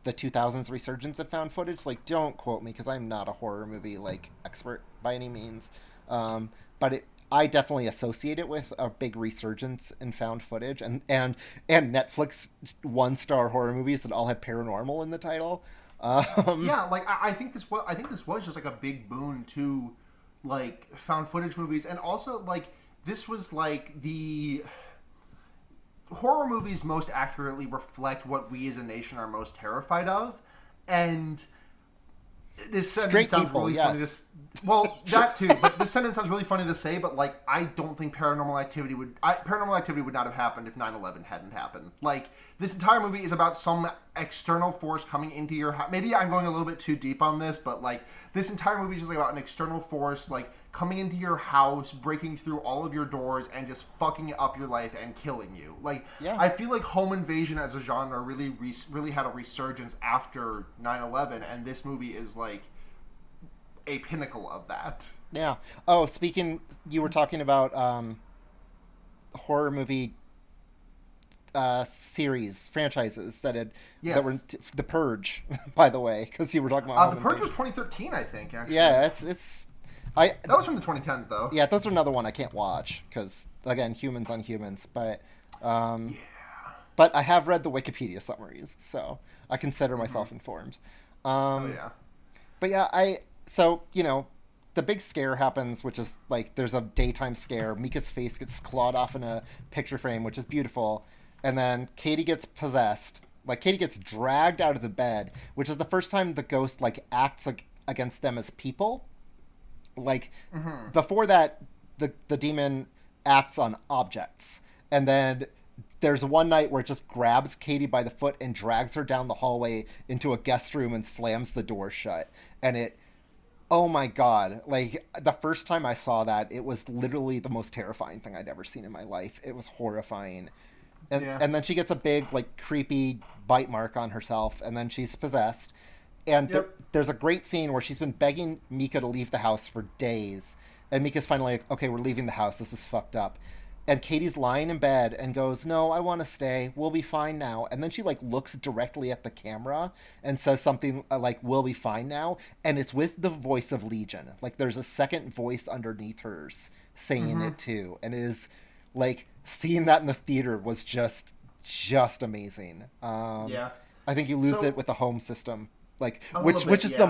2000s resurgence of found footage. Like, don't quote me, because I'm not a horror movie, like, expert by any means. But I definitely associate it with a big resurgence in found footage and Netflix 1-star horror movies that all have paranormal in the title. I think this was just like a big boon to like found footage movies, and also like this was like the horror movies most accurately reflect what we as a nation are most terrified of, and this sentence sounds really funny to well, that too, but this sentence sounds really funny to say, but like I don't think Paranormal Activity would not have happened if 9/11 hadn't happened. Like, this entire movie is about some external force coming into your house. Maybe I'm going a little bit too deep on this, but like this entire movie is just like about an external force like coming into your house, breaking through all of your doors, and just fucking up your life and killing you. Like, I feel like home invasion as a genre really had a resurgence after 9/11, and this movie is like a pinnacle of that. Yeah. Oh, you were talking about horror movie series franchises that were The Purge, by the way, because you were talking about The Purge was 2013, I think. Actually, yeah, that was from the 2010s, though. Yeah, those are another one I can't watch because, again, humans on humans. But but I have read the Wikipedia summaries, so I consider myself informed. But yeah, so the big scare happens, which is like there's a daytime scare. Mika's face gets clawed off in a picture frame, which is beautiful, and then Katie gets possessed. Like, Katie gets dragged out of the bed, which is the first time the ghost like acts against them as people. Like, before that, the demon acts on objects. And then there's one night where it just grabs Katie by the foot and drags her down the hallway into a guest room and slams the door shut. And oh my god, like, the first time I saw that, it was literally the most terrifying thing I'd ever seen in my life. It was horrifying. And then she gets a big, like, creepy bite mark on herself, and then she's possessed. And there's a great scene where she's been begging Micah to leave the house for days. And Micah's finally like, okay, we're leaving the house. This is fucked up. And Katie's lying in bed and goes, no, I want to stay. We'll be fine now. And then she, like, looks directly at the camera and says something like, we'll be fine now. And it's with the voice of Legion. Like, there's a second voice underneath hers saying it, too. And it is, like, seeing that in the theater was just amazing. I think you lose it with the home system. Like, which is the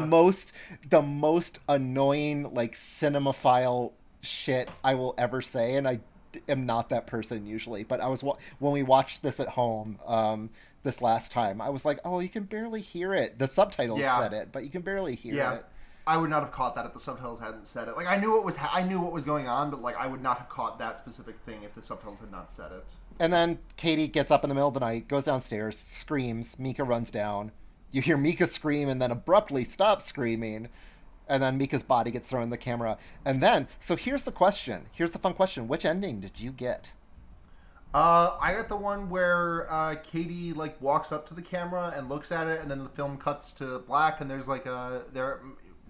most annoying, like, cinemaphile shit I will ever say, and I am not that person usually. But when we watched this at home this last time, I was like, oh, you can barely hear it. The subtitles said it, but you can barely hear it. I would not have caught that if the subtitles hadn't said it. Like, I knew what was going on, but like I would not have caught that specific thing if the subtitles had not said it. And then Katie gets up in the middle of the night, goes downstairs, screams. Micah runs down. You hear Micah scream and then abruptly stop screaming. And then Mika's body gets thrown in the camera. And then, so here's the question. Here's the fun question. Which ending did you get? I got the one where Katie like walks up to the camera and looks at it, and then the film cuts to black, and there's like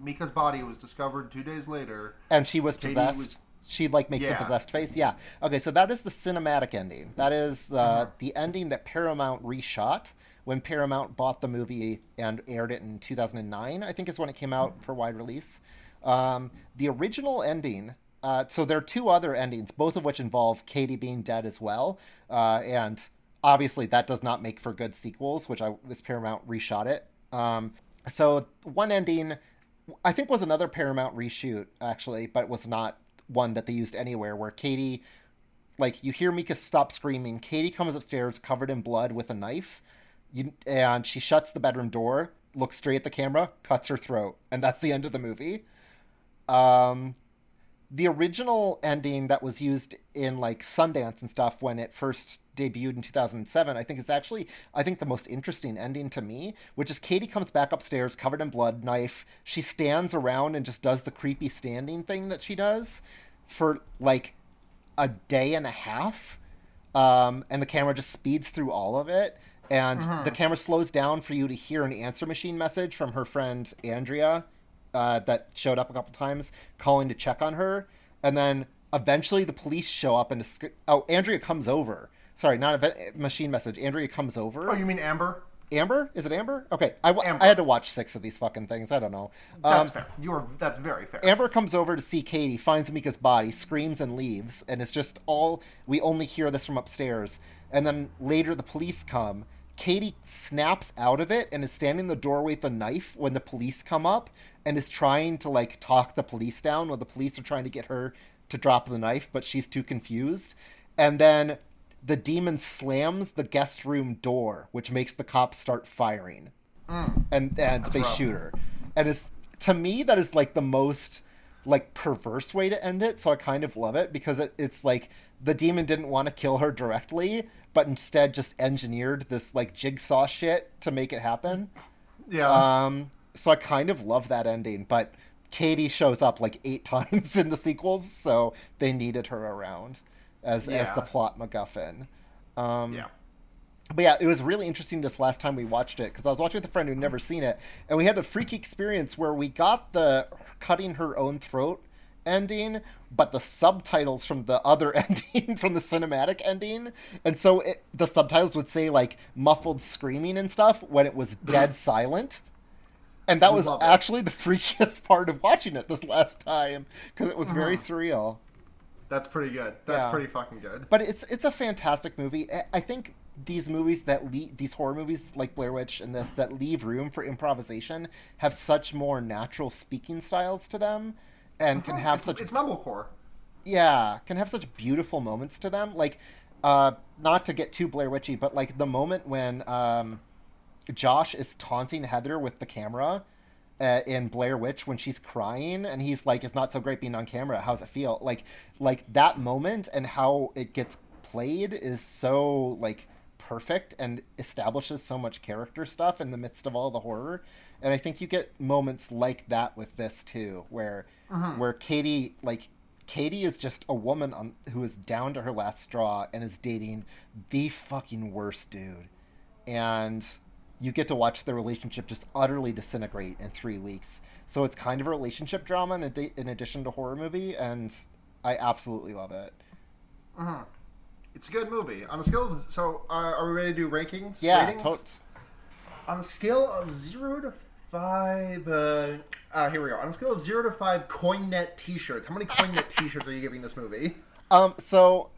Mika's body was discovered 2 days later, and she was possessed. She like makes a possessed face. Yeah. Okay, so that is the cinematic ending. That is the ending that Paramount reshot when Paramount bought the movie and aired it in 2009. I think is when it came out for wide release. The original ending. So there are two other endings, both of which involve Katie being dead as well. And obviously that does not make for good sequels, which this Paramount reshot it. So one ending, I think, was another Paramount reshoot, actually, but it was not one that they used anywhere, where Katie, like, you hear Mika stop screaming. Katie comes upstairs covered in blood with a knife, and she shuts the bedroom door, looks straight at the camera, cuts her throat. And that's the end of the movie. The original ending that was used in like Sundance and stuff when it first debuted in 2007, I think is actually, the most interesting ending to me, which is Katie comes back upstairs covered in blood, knife. She stands around and just does the creepy standing thing that she does for like a day and a half. And the camera just speeds through all of it. And the camera slows down for you to hear an answer machine message from her friend Andrea, that showed up a couple times, calling to check on her. And then eventually the police show up and Andrea comes over. Sorry, not a machine message. Andrea comes over. Oh, you mean Amber? Amber? Is it Amber? Okay. Amber. I had to watch 6 of these fucking things. I don't know. That's fair. That's very fair. Amber comes over to see Katie, finds Mika's body, screams and leaves. And it's just we only hear this from upstairs. And then later the police come. Katie snaps out of it and is standing in the doorway with a knife when the police come up, and is trying to like talk the police down when the police are trying to get her to drop the knife, but she's too confused. And then the demon slams the guest room door, which makes the cops start firing. And they shoot her. And to me, that is like the most like perverse way to end it. So I kind of love it, because it's like the demon didn't want to kill her directly, but instead just engineered this like jigsaw shit to make it happen. Yeah. So I kind of love that ending, but Katie shows up like 8 times in the sequels, so they needed her around as the plot MacGuffin. Yeah. But yeah, it was really interesting this last time we watched it, because I was watching with a friend who'd never seen it, and we had the freaky experience where we got the cutting her own throat ending, but the subtitles from the other ending, from the cinematic ending, and so the subtitles would say like muffled screaming and stuff when it was dead silent. And that was actually the freakiest part of watching it this last time, because it was very surreal. That's pretty good. That's pretty fucking good. But it's a fantastic movie. I think these movies these horror movies like Blair Witch and this, that leave room for improvisation, have such more natural speaking styles to them, and can have it's mumblecore. Yeah, can have such beautiful moments to them. Like, not to get too Blair Witchy, but like the moment when Josh is taunting Heather with the camera in Blair Witch when she's crying, and he's like, "It's not so great being on camera. How's it feel?" Like that moment and how it gets played is so like perfect and establishes so much character stuff in the midst of all the horror. And I think you get moments like that with this too, where Katie is just a woman who is down to her last straw and is dating the fucking worst dude, and you get to watch the relationship just utterly disintegrate in 3 weeks. So it's kind of a relationship drama in addition to horror movie, and I absolutely love it. It's a good movie. On a scale of... So, are we ready to do rankings? Yeah, ratings? totes. On a scale of 0 to 5... here we go. On a scale of 0 to 5 CoinNet t-shirts, how many CoinNet t-shirts are you giving this movie? So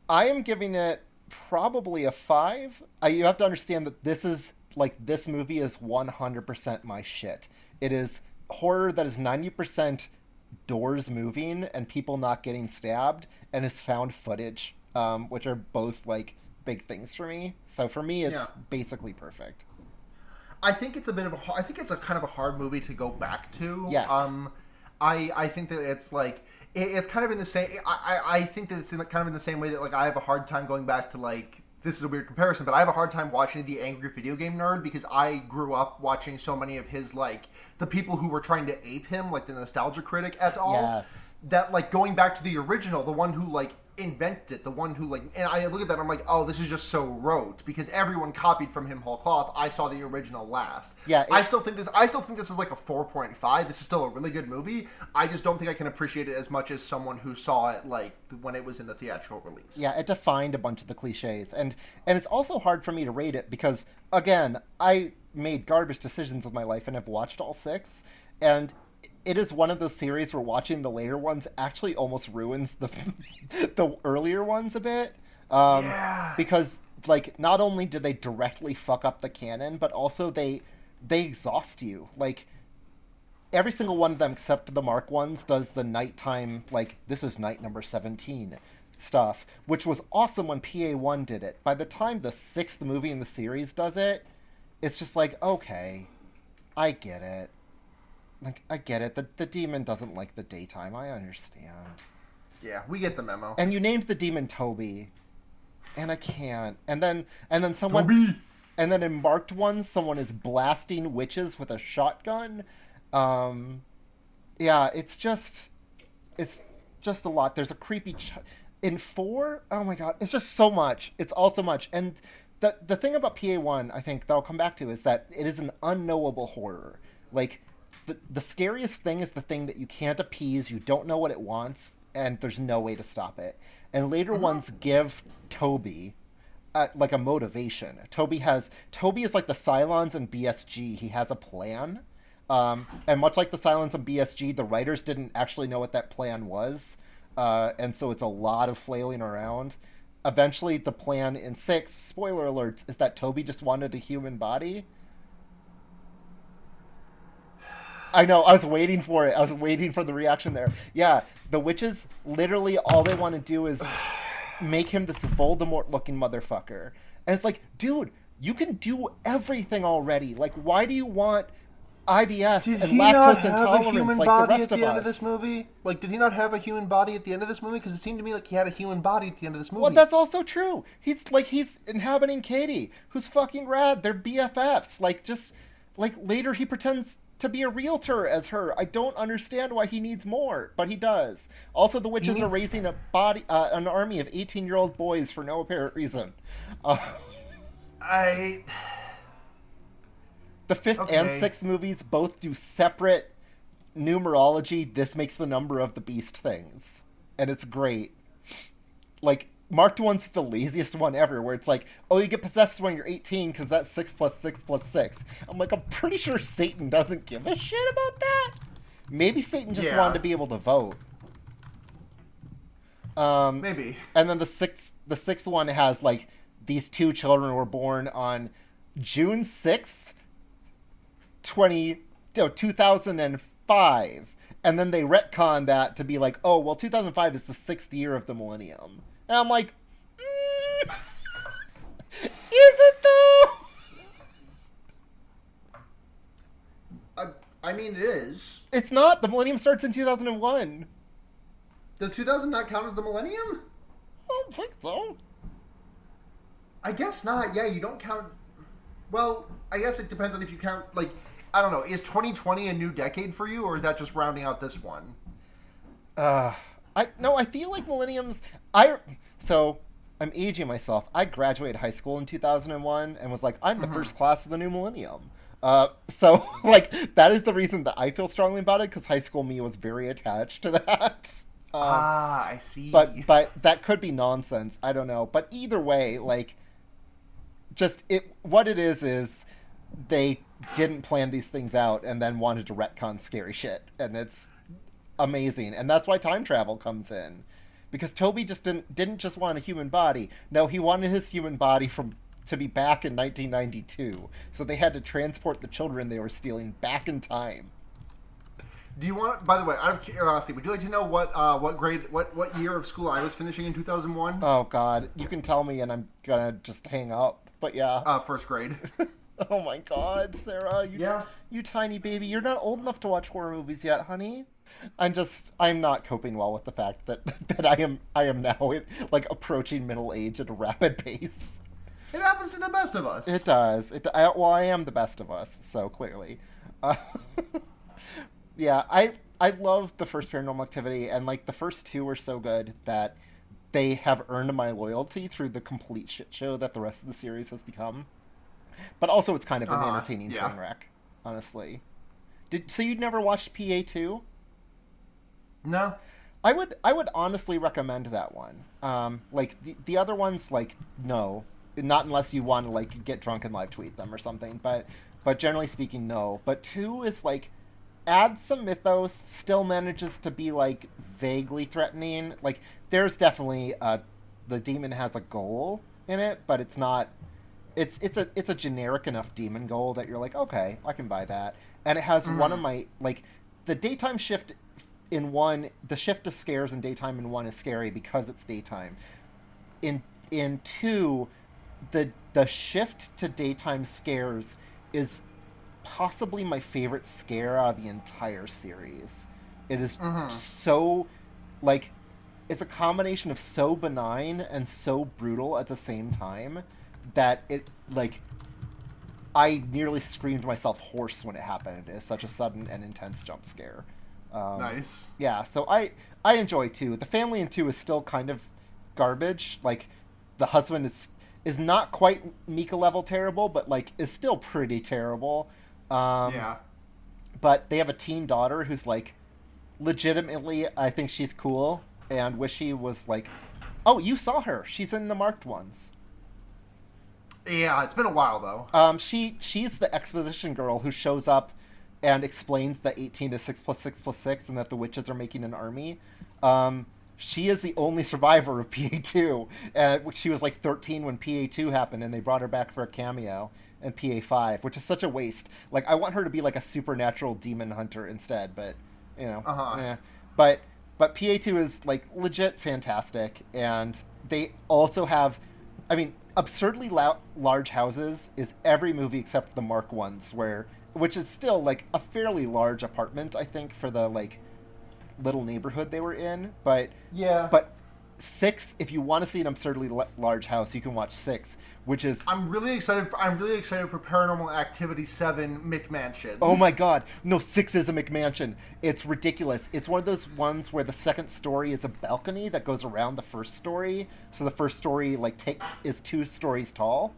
I am giving it probably a 5. You have to understand that this movie is 100% my shit. It is horror that is 90% doors moving and people not getting stabbed, and is found footage, which are both like big things for me. So for me, it's basically perfect. I think it's a bit of a. I think it's a kind of a hard movie to go back to. Yes. I think that it's like it's kind of in the same. I think that it's kind of in the same way that like I have a hard time going back to like. This is a weird comparison, but I have a hard time watching The Angry Video Game Nerd because I grew up watching so many of his like the people who were trying to ape him, like the nostalgia critic et al. Yes. That like going back to the original, the one who like invented it, the one who like, and I look at that and I'm like, oh, this is just so rote because everyone copied from him whole cloth. I saw the original last. Yeah, I still think this is like a 4.5. This is still a really good movie. I just don't think I can appreciate it as much as someone who saw it like when it was in the theatrical release. Yeah, it defined a bunch of the cliches, and it's also hard for me to rate it because again, I made garbage decisions with my life and have watched all 6, and it is one of those series where watching the later ones actually almost ruins the the earlier ones a bit. Because like not only do they directly fuck up the canon, but also they exhaust you. Like every single one of them except the Mark ones does the nighttime, like this is night number 17 stuff, which was awesome when PA1 did it. By the time the 6th movie in the series does it, it's just like, okay, I get it. Like, I get it. The demon doesn't like the daytime. I understand. Yeah, we get the memo. And you named the demon Toby. And I can't. And then someone... Toby! And then in marked ones, someone is blasting witches with a shotgun. Yeah, it's just a lot. There's a creepy... In 4, oh my god, it's just so much. It's all so much. And the thing about PA1, I think, that I'll come back to, is that it is an unknowable horror. Like... The scariest thing is the thing that you can't appease, you don't know what it wants, and there's no way to stop it. And later ones give Toby like a motivation. Toby is like the Cylons in BSG. He has a plan. And much like the Cylons in BSG, the writers didn't actually know what that plan was. And so it's a lot of flailing around. Eventually, the plan in 6, spoiler alerts, is that Toby just wanted a human body. I know, I was waiting for it. I was waiting for the reaction there. Yeah, the witches, literally all they want to do is make him this Voldemort-looking motherfucker. And it's like, dude, you can do everything already. Like, why do you want IBS and lactose intolerance like the rest of us? Did he not have a human body at the end of this movie? Like, did he not have a human body at the end of this movie? Because it seemed to me like he had a human body at the end of this movie. Well, that's also true. He's inhabiting Katie, who's fucking rad. They're BFFs. Like, just, like, later he pretends to be a realtor as her. I don't understand why he needs more, but he does. Also, the witches are raising an army of 18-year-old boys for no apparent reason. The 5th and 6th movies both do separate numerology. This makes the number of the beast things, and it's great. Like, marked one's the laziest one ever, where it's like, oh, you get possessed when you're 18 because that's 6 plus 6 plus 6. I'm like, I'm pretty sure Satan doesn't give a shit about that. Maybe Satan just wanted to be able to vote. Maybe. And then the sixth one has like these 2 children were born on June 6th, 2005, and then they retcon that to be like, oh, well, 2005 is the 6th year of the millennium. And I'm like, is it though? I mean, it is. It's not. The millennium starts in 2001. Does 2000 not count as the millennium? I don't think so. I guess not. Yeah, you don't count. Well, I guess it depends on if you count, like, I don't know. Is 2020 a new decade for you, or is that just rounding out this one? I feel like millenniums. So I'm aging myself. I graduated high school in 2001 and was like, I'm the first class of the new millennium. So like that is the reason that I feel strongly about it, because high school me was very attached to that. I see. But that could be nonsense. I don't know. But either way, like, just what it is they didn't plan these things out and then wanted to retcon scary shit, and it's amazing. And that's why time travel comes in, because Toby just didn't just want a human body. No, he wanted his human body to be back in 1992. So they had to transport the children they were stealing back in time. Do you want? By the way, out of curiosity, would you like to know what year of school I was finishing in 2001? Oh God, you can tell me, and I'm gonna just hang up. But yeah, first grade. Oh my God, Sarah, Yeah. you tiny baby, you're not old enough to watch horror movies yet, honey. I'm not coping well with the fact that that I am now like approaching middle age at a rapid pace. It happens to the best of It us. does. Well, I am the best of us, so clearly. Uh, yeah, I love the first Paranormal Activity, and like the first two were so good that they have earned my loyalty through the complete shit show that the rest of the series has become. But also, it's kind of an entertaining Yeah. train wreck, honestly. So you'd never watched PA2? No. I would honestly recommend that one. Like the other ones, like no, not unless you want to like get drunk and live tweet them or something. But generally speaking, no. But two is like adds some mythos, still manages to be like vaguely threatening. Like there's definitely the demon has a goal in it, but it's not. It's a generic enough demon goal that you're like, okay, I can buy that. And it has one of my like the daytime shift in one, the shift to scares in daytime in one is scary because it's daytime. In two, the shift to daytime scares is possibly my favorite scare out of the entire series. It is so like it's a combination of so benign and so brutal at the same time that it like I nearly screamed myself hoarse when it happened. It is such a sudden and intense jump scare. Nice. Yeah, so I enjoy two. The family in two is still kind of garbage. Like the husband is not quite Mika level terrible, but like is still pretty terrible. Yeah. But they have a teen daughter who's like legitimately I think she's cool and wish she was like, oh, you saw her. She's in the marked ones. Yeah, it's been a while though. She's the exposition girl who shows up and explains that 18 is 6 plus 6 plus 6 and that the witches are making an army. She is the only survivor of PA2. She was like 13 when PA2 happened, and they brought her back for a cameo in PA5, which is such a waste. Like, I want her to be like a supernatural demon hunter instead, but, you know. Yeah. But PA2 is like legit fantastic, and they also have, I mean, absurdly large houses is every movie except the Mark ones, which is still like a fairly large apartment, I think, for the like little neighborhood they were in. But Yeah. but six, if you want to see an absurdly large house, you can watch six, which is I'm really excited for Paranormal Activity 7 McMansion. oh my god, no, six is a McMansion. It's ridiculous. It's one of those ones where the second story is a balcony that goes around the first story, so the first story like is 2 stories tall,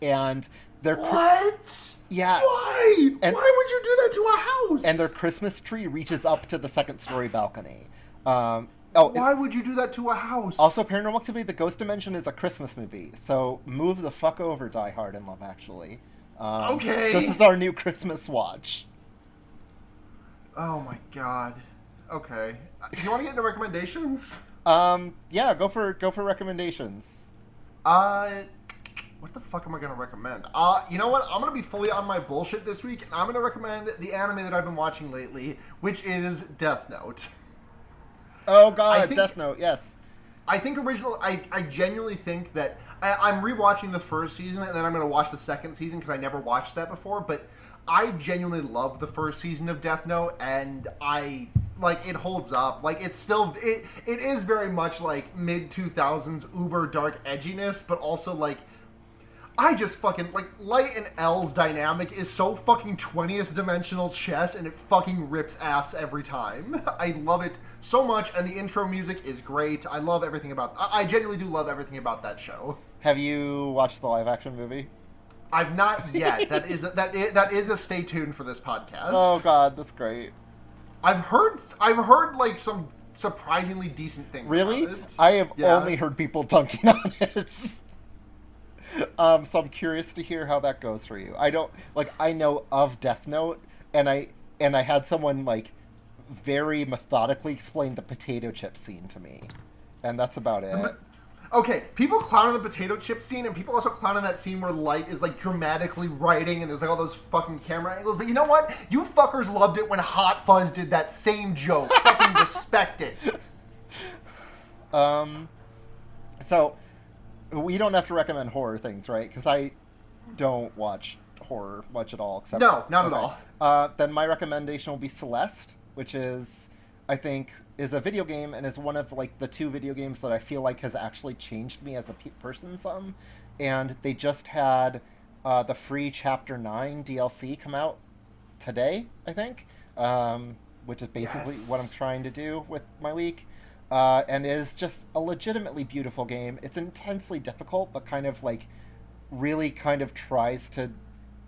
and they're What? yeah. Why? And- Why would you do that to a house? and their Christmas tree reaches up to the second story balcony. Why would you do that to a house? Also, Paranormal Activity: The Ghost Dimension is a Christmas movie, so move the fuck over, Die Hard and Love Actually. Okay. This is our new Christmas watch. Oh my god. Okay. Do you want to get into recommendations? Yeah, go for recommendations. What the fuck am I gonna recommend? You know what? I'm gonna be fully on my bullshit this week, and I'm gonna recommend the anime that I've been watching lately, which is Death Note. Oh god, Death Note, yes. I think I genuinely think that I'm rewatching the first season, and then I'm gonna watch the second season because I never watched that before. But I genuinely love the first season of Death Note, and it holds up. Like it's still it is very much like mid 2000s uber dark edginess, but also like. I just fucking, like, Light and L's dynamic is so fucking 20th dimensional chess, and it fucking rips ass every time. I love it so much, and the intro music is great. I love everything I genuinely do love everything about that show. Have you watched the live action movie? I've not yet. That is a stay tuned for this podcast. Oh god, that's great. I've heard like some surprisingly decent things. Really? About it. I have Yeah. only heard people dunking on it. So I'm curious to hear how that goes for you. I know of Death Note, and I had someone like very methodically explain the potato chip scene to me, and that's about it. Okay, people clown on the potato chip scene, and people also clown on that scene where Light is like dramatically writing, and there's like all those fucking camera angles. But you know what? You fuckers loved it when Hot Fuzz did that same joke. Fucking respect it. So we don't have to recommend horror things, right? Because I don't watch horror much at all. Except, No, not at all. Then my recommendation will be Celeste, which is, I think, is a video game and is one of like the 2 video games that I feel like has actually changed me as a person some. And they just had the free Chapter 9 DLC come out today, I think, which is basically what I'm trying to do with my week. And it is just a legitimately beautiful game. It's intensely difficult, but kind of like really kind of tries to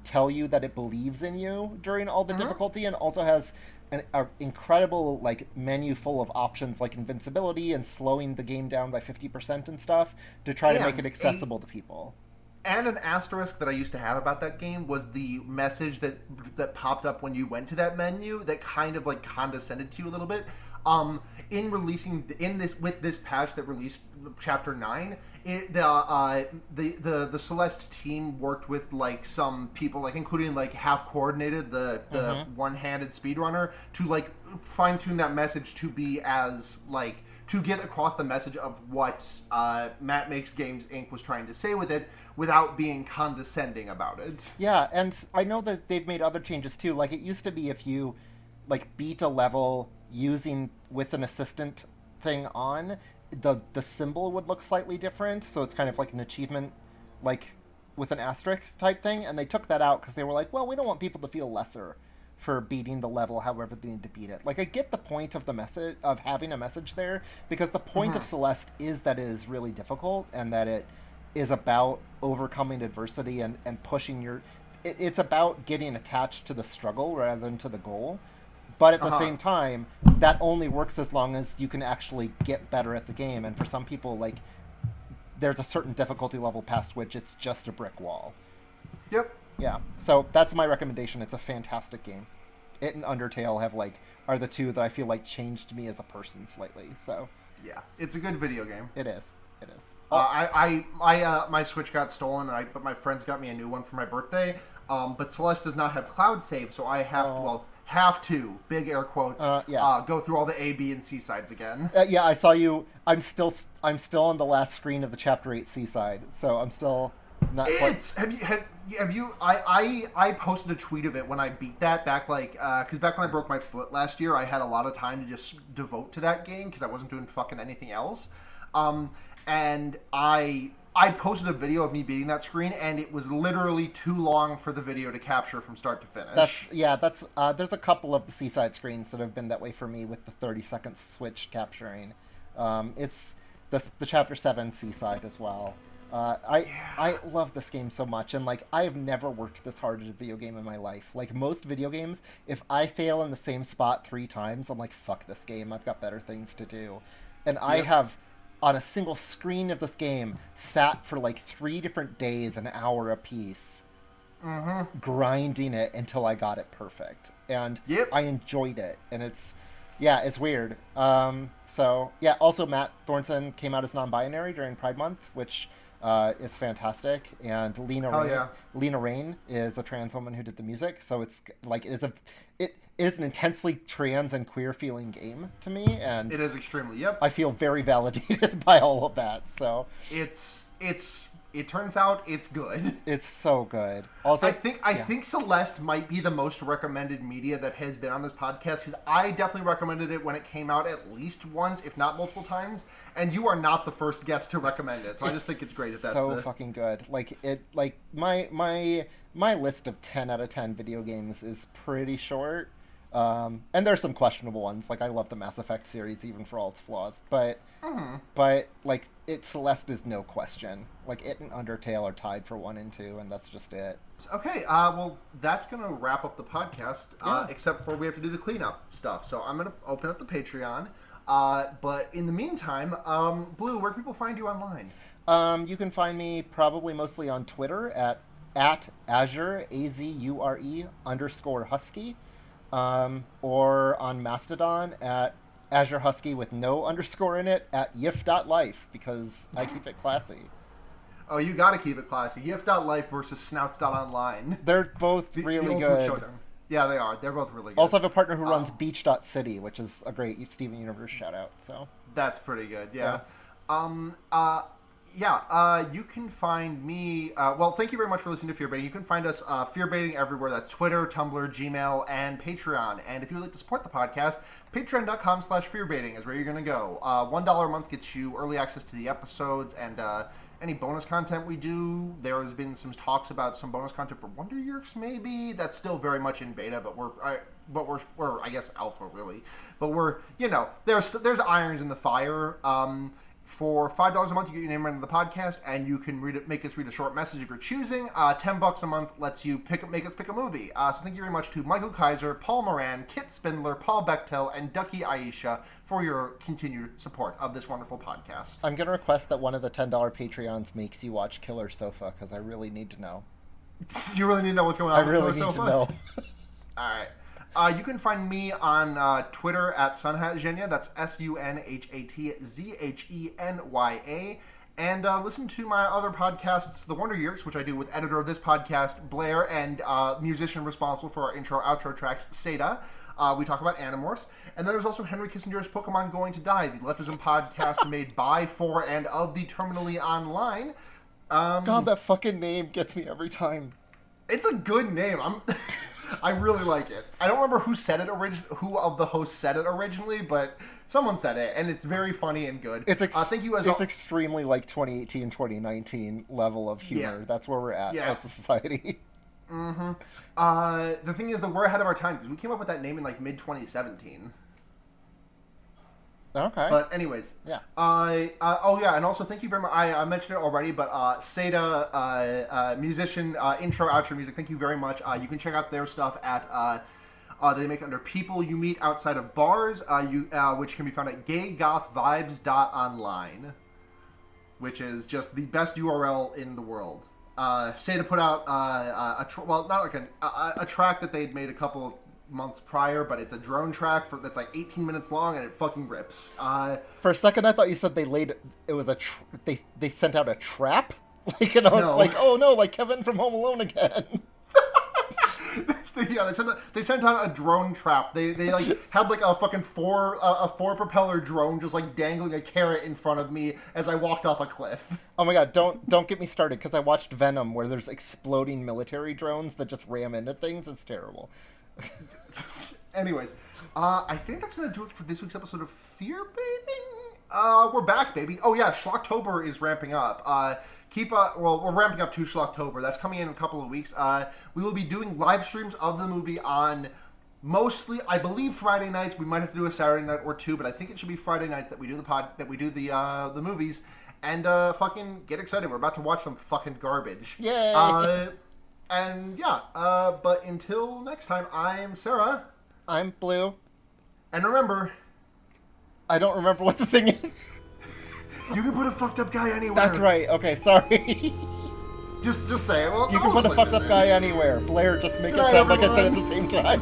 tell you that it believes in you during all the difficulty, and also has an incredible like menu full of options like invincibility and slowing the game down by 50% and stuff to try to make it accessible to people. And an asterisk that I used to have about that game was the message that popped up when you went to that menu that kind of like condescended to you a little bit. With this patch that released Chapter 9, the Celeste team worked with like some people, like including like half coordinated the one-handed speedrunner to like fine tune that message to be as like to get across the message of what Matt Makes Games Inc. was trying to say with it without being condescending about it. Yeah, and I know that they've made other changes too. Like it used to be if you like beat a level using with an assistant thing on, the symbol would look slightly different, so it's kind of like an achievement like with an asterisk type thing, and they took that out because they were like, well, we don't want people to feel lesser for beating the level however they need to beat it. Like I get the point of the message of having a message there, because the point of Celeste is that it is really difficult and that it is about overcoming adversity and pushing your it's about getting attached to the struggle rather than to the goal. But at the same time, that only works as long as you can actually get better at the game. And for some people, like, there's a certain difficulty level past which it's just a brick wall. Yep. Yeah. So that's my recommendation. It's a fantastic game. It and Undertale are the 2 that I feel like changed me as a person slightly. So yeah, it's a good video game. It is. It is. My Switch got stolen, but my friends got me a new one for my birthday. But Celeste does not have cloud save, so I have to, big air quotes, go through all the A, B, and C sides again. Yeah, I saw you. I'm still on the last screen of the Chapter 8 C side, so I'm still not quite... Have you... I posted a tweet of it when I beat that back, because back when I broke my foot last year, I had a lot of time to just devote to that game, because I wasn't doing fucking anything else. And I posted a video of me beating that screen, and it was literally too long for the video to capture from start to finish. There's a couple of the Seaside screens that have been that way for me with the 30-second switch capturing. It's the Chapter 7 Seaside as well. I love this game so much, and I have never worked this hard at a video game in my life. Like most video games, if I fail in the same spot 3 times, I'm like, fuck this game, I've got better things to do. And I have, on a single screen of this game, sat for 3 different days, an hour apiece, grinding it until I got it perfect. And I enjoyed it, and it's weird. Also Matt Thornton came out as non-binary during Pride Month, which is fantastic, and Lena Rain is a trans woman who did the music, so it's it is an intensely trans and queer feeling game to me, and it is extremely I feel very validated by all of that. So it turns out it's good. It's so good. Also, I think Celeste might be the most recommended media that has been on this podcast, because I definitely recommended it when it came out at least once, if not multiple times, and you are not the first guest to recommend it. So I just think it's great that that's so fucking good. My list of 10 out of 10 video games is pretty short. And there's some questionable ones. I love the Mass Effect series, even for all its flaws. But Celeste is no question. It and Undertale are tied for 1 and 2, and that's just it. Okay, well, that's going to wrap up the podcast, except for we have to do the cleanup stuff. So I'm going to open up the Patreon. But in the meantime, Blue, where can people find you online? You can find me probably mostly on Twitter at Azure, AZURE _Husky. Or on Mastodon at Azure Husky with no underscore in it at yif.life, because I keep it classy. Oh, you gotta keep it classy. Yif.life versus snouts.online. They're both really good. Yeah, they are. They're both really good. Also have a partner who runs beach.city, which is a great Steven Universe shout out. So that's pretty good, yeah. you can find me. Well, thank you very much for listening to Fearbaiting. You can find us Fearbaiting everywhere. That's Twitter, Tumblr, Gmail, and Patreon. And if you would like to support the podcast, patreon.com/fearbaiting is where you're going to go. $1 a month gets you early access to the episodes and any bonus content we do. There has been some talks about some bonus content for Wonder Years, maybe. That's still very much in beta, but we're I guess alpha really. But we're there's irons in the fire. For $5 a month, you get your name right into the podcast, and you can make us read a short message if you're choosing. $10 a month lets you make us pick a movie. So thank you very much to Michael Kaiser, Paul Moran, Kit Spindler, Paul Bechtel, and Ducky Aisha for your continued support of this wonderful podcast. I'm going to request that one of the $10 Patreons makes you watch Killer Sofa, because I really need to know. You really need to know what's going on with Killer Sofa? I really need to know. All right. You can find me on Twitter at Sunhatzhenya. That's SUNHATZHENYA. And listen to my other podcasts, The Wonder Years, which I do with editor of this podcast, Blair, and musician responsible for our intro-outro tracks, Seda. We talk about Animorphs. And then there's also Henry Kissinger's Pokemon Going to Die, the Leftism podcast made by, for, and of the Terminally Online. God, that fucking name gets me every time. It's a good name. I really like it. I don't remember who who of the hosts said it originally, but someone said it, and it's very funny and good. It's extremely like 2018, 2019 level of humor. Yeah. That's where we're at as a society. Mm-hmm. The thing is that we're ahead of our time, because we came up with that name in like mid-2017. Okay. But anyways. Yeah. And also thank you very much. I mentioned it already, but Seda, musician, intro, outro music, thank you very much. You can check out their stuff at, they make under People You Meet Outside of Bars, which can be found at gaygothvibes.online, which is just the best URL in the world. Seda put out a track that they'd made a couple of months prior, but it's a drone track that's like 18 minutes long, and it fucking rips. For a second, I thought you said they sent out a trap, and I was like, oh no, like Kevin from Home Alone again. Yeah, they sent out a drone trap. They like had like a fucking four propeller drone just like dangling a carrot in front of me as I walked off a cliff. Oh my god, don't get me started, because I watched Venom, where there's exploding military drones that just ram into things. It's terrible. Anyways, I think that's going to do it for this week's episode of Fearbaiting. We're back, baby. Oh yeah, Schlocktober is ramping up. We're ramping up to Schlocktober. That's coming in a couple of weeks. We will be doing live streams of the movie on mostly, I believe, Friday nights. We might have to do a Saturday night or two, but I think it should be Friday nights that we do the movies. And fucking get excited. We're about to watch some fucking garbage. Yay! And yeah, but until next time, I'm Sarah. I'm Blue. And remember... I don't remember what the thing is. You can put a fucked up guy anywhere. That's right. Okay, sorry. Just say it. Well, you can put a fucked up guy anywhere. Blair, just make it sound like I said at the same time.